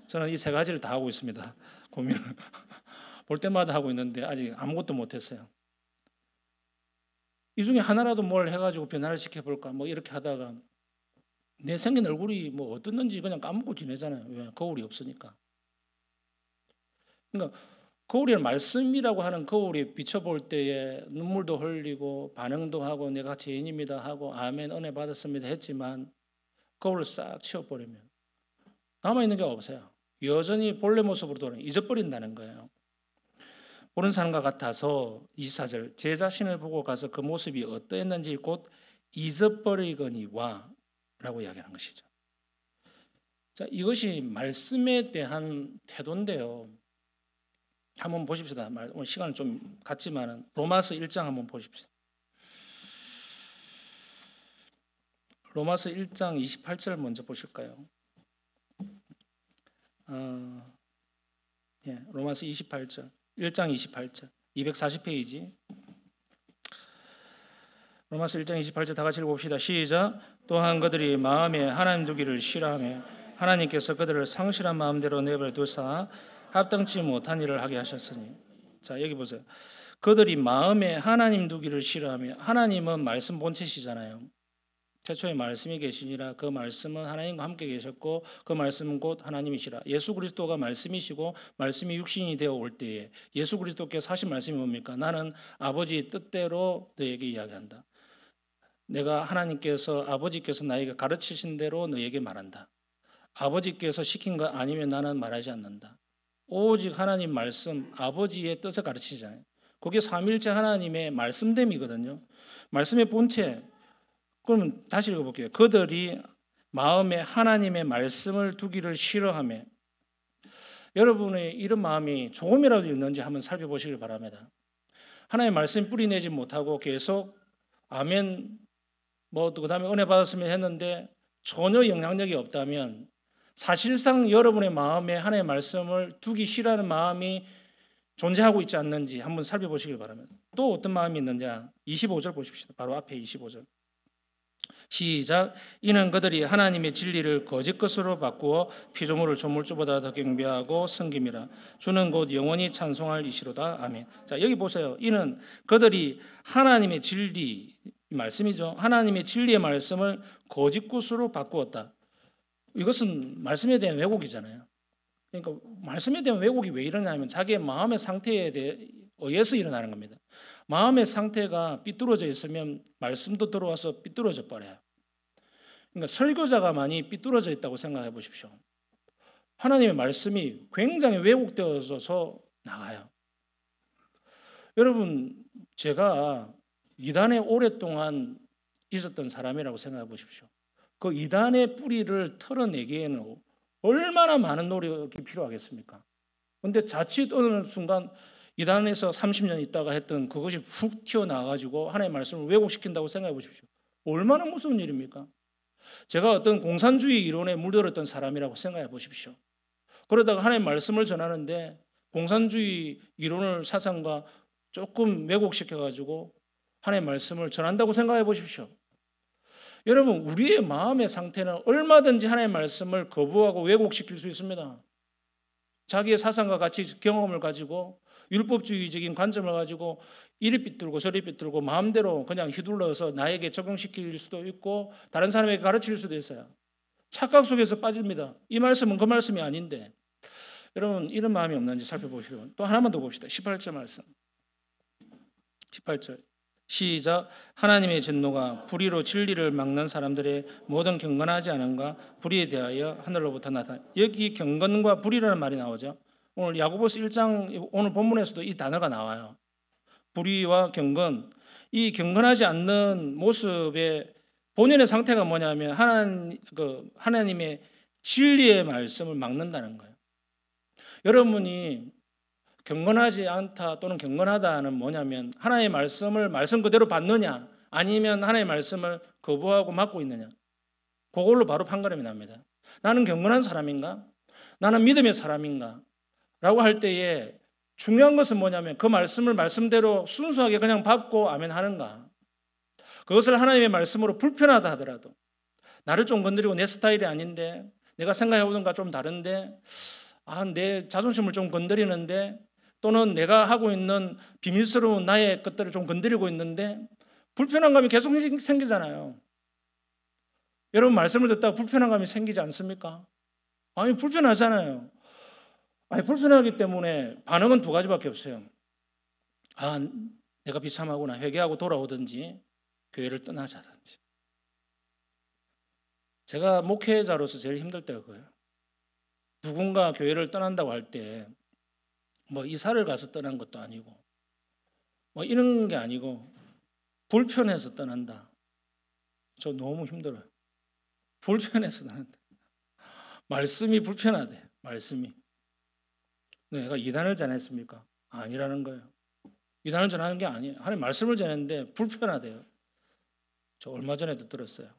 저는 이 세 가지를 다 하고 있습니다. 고민을 볼 때마다 하고 있는데 아직 아무것도 못했어요. 이 중에 하나라도 뭘 해가지고 변화를 시켜볼까 뭐 이렇게 하다가 내 생긴 얼굴이 뭐 어떻는지 그냥 까먹고 지내잖아요. 왜? 거울이 없으니까. 그러니까 거울이 말씀이라고 하는 거울에 비춰볼 때에 눈물도 흘리고 반응도 하고 내가 죄인입니다 하고 아멘 은혜 받았습니다 했지만 거울을 싹 치워버리면 남아있는 게 없어요. 여전히 본래 모습으로 돌아 잊어버린다는 거예요. 보는 사람과 같아서 24절 제 자신을 보고 가서 그 모습이 어떠했는지 곧 잊어버리거니와 라고 이야기하는 것이죠. 자, 이것이 말씀에 대한 태도인데요. 한번 보십시다. 오늘 시간은 좀 갔지만 로마서 1장 한번 보십시다. 로마서 1장 28절 먼저 보실까요? 로마서 28절 1장 28절 240페이지 로마서 1장 28절 다 같이 읽어봅시다. 시작. 또한 그들이 마음에 하나님 두기를 싫어하며 하나님께서 그들을 상실한 마음대로 내버려 두사 합당치 못한 일을 하게 하셨으니. 자 여기 보세요. 그들이 마음에 하나님 두기를 싫어하며 하나님은 말씀 본체시잖아요. 태초에 말씀이 계시니라. 그 말씀은 하나님과 함께 계셨고 그 말씀은 곧 하나님이시라. 예수 그리스도가 말씀이시고 말씀이 육신이 되어 올 때에 예수 그리스도께서 하신 말씀이 뭡니까? 나는 아버지의 뜻대로 너에게 이야기한다. 내가 하나님께서 아버지께서 나에게 가르치신 대로 너에게 말한다. 아버지께서 시킨 것 아니면 나는 말하지 않는다. 오직 하나님 말씀 아버지의 뜻을 가르치잖아요. 그게 삼위일체 하나님의 말씀됨이거든요. 말씀의 본체. 그러면 다시 읽어볼게요. 그들이 마음에 하나님의 말씀을 두기를 싫어하며 여러분의 이런 마음이 조금이라도 있는지 한번 살펴보시길 바랍니다. 하나님의 말씀 뿌리내지 못하고 계속 아멘 그 다음에 은혜 받았으면 했는데 전혀 영향력이 없다면 사실상 여러분의 마음에 하나님의 말씀을 두기 싫어하는 마음이 존재하고 있지 않는지 한번 살펴보시길 바랍니다. 또 어떤 마음이 있는지 25절 보십시오. 바로 앞에 25절. 시작. 이는 그들이 하나님의 진리를 거짓 것으로 바꾸어 피조물을 조물주보다 더 경배하고 섬김이라. 주는 곧 영원히 찬송할 이시로다. 아멘. 자, 여기 보세요. 이는 그들이 하나님의 진리, 이 말씀이죠. 하나님의 진리의 말씀을 거짓 것으로 바꾸었다. 이것은 말씀에 대한 왜곡이잖아요. 그러니까 말씀에 대한 왜곡이 왜 일어나냐면 자기의 마음의 상태에 의해서 일어나는 겁니다. 마음의 상태가 삐뚤어져 있으면 말씀도 들어와서 삐뚤어져 버려요. 그러니까 설교자가 많이 삐뚤어져 있다고 생각해 보십시오. 하나님의 말씀이 굉장히 왜곡되어서 나가요. 여러분, 제가 이단에 오랫동안 있었던 사람이라고 생각해 보십시오. 그 이단의 뿌리를 털어내기에는 얼마나 많은 노력이 필요하겠습니까? 그런데 자칫 어느 순간 이단에서 30년 있다가 했던 그것이 훅 튀어나와가지고 하나님의 말씀을 왜곡시킨다고 생각해 보십시오. 얼마나 무서운 일입니까? 제가 어떤 공산주의 이론에 물들었던 사람이라고 생각해 보십시오. 그러다가 하나님의 말씀을 전하는데 공산주의 이론을 사상과 조금 왜곡시켜가지고 하나님의 말씀을 전한다고 생각해 보십시오. 여러분, 우리의 마음의 상태는 얼마든지 하나님의 말씀을 거부하고 왜곡시킬 수 있습니다. 자기의 사상과 같이 경험을 가지고 율법주의적인 관점을 가지고 이리 삐뚤고 저리 삐뚤고 마음대로 그냥 휘둘러서 나에게 적용시킬 수도 있고 다른 사람에게 가르칠 수도 있어요. 착각 속에서 빠집니다. 이 말씀은 그 말씀이 아닌데. 여러분, 이런 마음이 없는지 살펴보시고 또 하나만 더 봅시다. 18절 말씀. 18절 시작. 하나님의 진노가 불의로 진리를 막는 사람들의 모든 경건하지 않은가 불의에 대하여 하늘로부터 나타나. 여기 경건과 불의라는 말이 나오죠. 오늘 야고보서 1장 오늘 본문에서도 이 단어가 나와요. 불의와 경건. 이 경건하지 않는 모습의 본연의 상태가 뭐냐면 하나님의 진리의 말씀을 막는다는 거예요. 여러분이 경건하지 않다 또는 경건하다는 뭐냐면 하나님의 말씀을 말씀 그대로 받느냐 아니면 하나님의 말씀을 거부하고 막고 있느냐, 그걸로 바로 판가름이 납니다. 나는 경건한 사람인가? 나는 믿음의 사람인가? 라고 할 때에 중요한 것은 뭐냐면 그 말씀을 말씀대로 순수하게 그냥 받고 아멘 하는가? 그것을 하나님의 말씀으로 불편하다 하더라도 나를 좀 건드리고 내 스타일이 아닌데 내가 생각해보던 것과 좀 다른데 내 자존심을 좀 건드리는데 또는 내가 하고 있는 비밀스러운 나의 것들을 좀 건드리고 있는데 불편한 감이 계속 생기잖아요. 여러분, 말씀을 듣다가 불편한 감이 생기지 않습니까? 아니, 불편하잖아요. 아니, 불편하기 때문에 반응은 두 가지밖에 없어요. 내가 비참하구나 회개하고 돌아오든지 교회를 떠나자든지. 제가 목회자로서 제일 힘들 때가 그거예요. 누군가 교회를 떠난다고 할 때 이사를 가서 떠난 것도 아니고 이런 게 아니고 불편해서 떠난다. 저 너무 힘들어요. 불편해서 떠난다. 말씀이 불편하대. 말씀이. 내가 이단을 전했습니까? 아니라는 거예요. 이단을 전하는 게 아니에요. 하나님 말씀을 전했는데 불편하대요. 저 얼마 전에도 들었어요.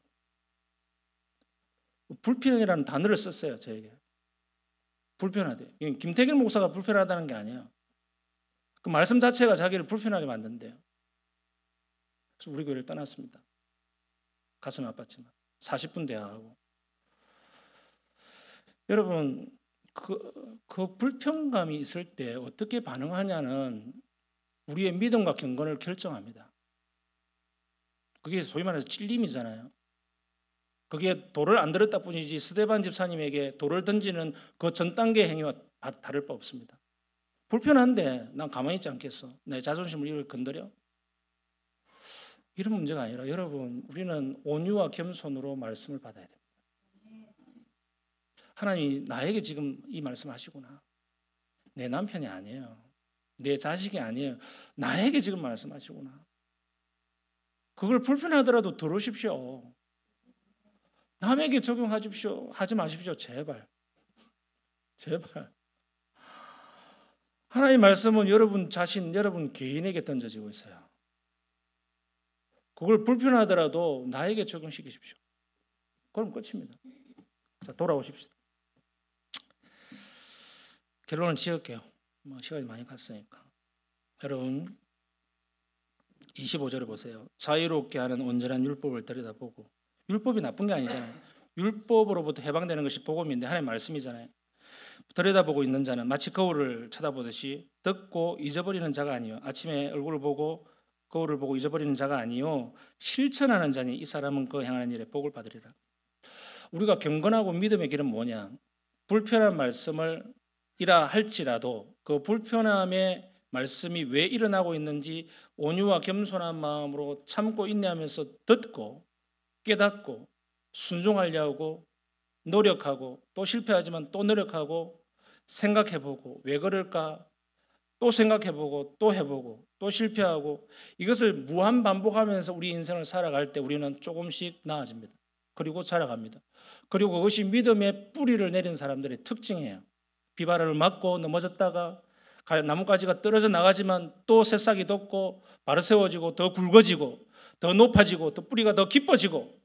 불편이라는 단어를 썼어요. 저에게. 불편하대요. 김태길 목사가 불편하다는 게 아니에요. 그 말씀 자체가 자기를 불편하게 만든대요. 그래서 우리 교회를 떠났습니다. 가슴이 아팠지만 40분 대화하고. 여러분, 그 불편감이 있을 때 어떻게 반응하냐는 우리의 믿음과 경건을 결정합니다. 그게 소위 말해서 찔림이잖아요. 그게 돌을 안 들었다 뿐이지 스데반 집사님에게 돌을 던지는 그 전 단계 행위와 다를 바 없습니다. 불편한데 난 가만히 있지 않겠어. 내 자존심을 이렇게 건드려? 이런 문제가 아니라 여러분, 우리는 온유와 겸손으로 말씀을 받아야 됩니다. 하나님이 나에게 지금 이 말씀하시구나. 내 남편이 아니에요. 내 자식이 아니에요. 나에게 지금 말씀하시구나. 그걸 불편하더라도 들으십시오. 남에게 적용하십시오. 하지 마십시오. 제발. 제발. 하나님의 말씀은 여러분 자신, 여러분 개인에게 던져지고 있어요. 그걸 불편하더라도 나에게 적용시키십시오. 그럼 끝입니다. 자, 돌아오십시오. 결론을 지을게요. 시간이 많이 갔으니까. 여러분, 25절을 보세요. 자유롭게 하는 온전한 율법을 들여다보고 율법이 나쁜 게 아니잖아요. 율법으로부터 해방되는 것이 복음인데 하나님의 말씀이잖아요. 들여다보고 있는 자는 마치 거울을 쳐다보듯이 듣고 잊어버리는 자가 아니요 아침에 얼굴을 보고 거울을 보고 잊어버리는 자가 아니요 실천하는 자니 이 사람은 그 행하는 일에 복을 받으리라. 우리가 경건하고 믿음의 길은 뭐냐? 불편한 말씀을 이라 할지라도 그 불편함의 말씀이 왜 일어나고 있는지 온유와 겸손한 마음으로 참고 인내하면서 듣고 깨닫고 순종하려고 노력하고 또 실패하지만 또 노력하고 생각해보고 왜 그럴까 또 생각해보고 또 해보고 또 실패하고 이것을 무한 반복하면서 우리 인생을 살아갈 때 우리는 조금씩 나아집니다. 그리고 자라갑니다. 그리고 그것이 믿음의 뿌리를 내린 사람들의 특징이에요. 비바람을 맞고 넘어졌다가 나뭇가지가 떨어져 나가지만 또 새싹이 돋고 바로 세워지고 더 굵어지고 더 높아지고 또 뿌리가 더 깊어지고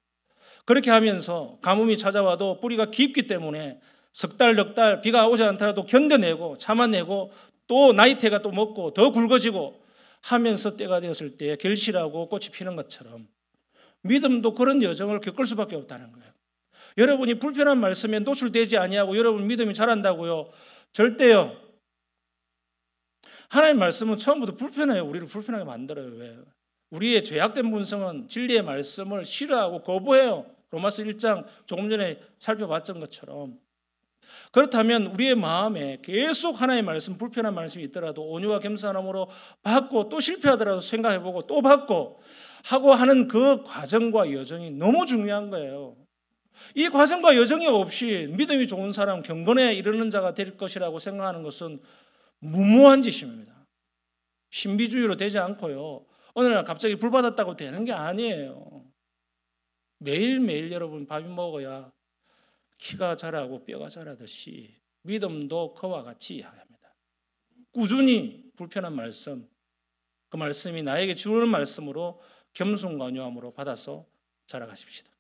그렇게 하면서 가뭄이 찾아와도 뿌리가 깊기 때문에 석 달, 넉 달 비가 오지 않더라도 견뎌내고 참아내고 또 나이테가 또 먹고 더 굵어지고 하면서 때가 되었을 때 결실하고 꽃이 피는 것처럼 믿음도 그런 여정을 겪을 수밖에 없다는 거예요. 여러분이 불편한 말씀에 노출되지 아니하고 여러분 믿음이 자란다고요? 절대요. 하나님의 말씀은 처음부터 불편해요. 우리를 불편하게 만들어요. 왜? 우리의 죄악된 본성은 진리의 말씀을 싫어하고 거부해요. 로마서 1장 조금 전에 살펴봤던 것처럼. 그렇다면 우리의 마음에 계속 하나님의 말씀, 불편한 말씀이 있더라도 온유와 겸손함으로 받고 또 실패하더라도 생각해보고 또 받고 하고 하는 그 과정과 여정이 너무 중요한 거예요. 이 과정과 여정이 없이 믿음이 좋은 사람, 경건에 이르는 자가 될 것이라고 생각하는 것은 무모한 짓입니다. 신비주의로 되지 않고요. 어느 날 갑자기 불 받았다고 되는 게 아니에요. 매일매일 여러분 밥이 먹어야 키가 자라고 뼈가 자라듯이 믿음도 그와 같이 합니다. 꾸준히 불편한 말씀, 그 말씀이 나에게 주는 말씀으로 겸손과 온유함으로 받아서 자라가십시다.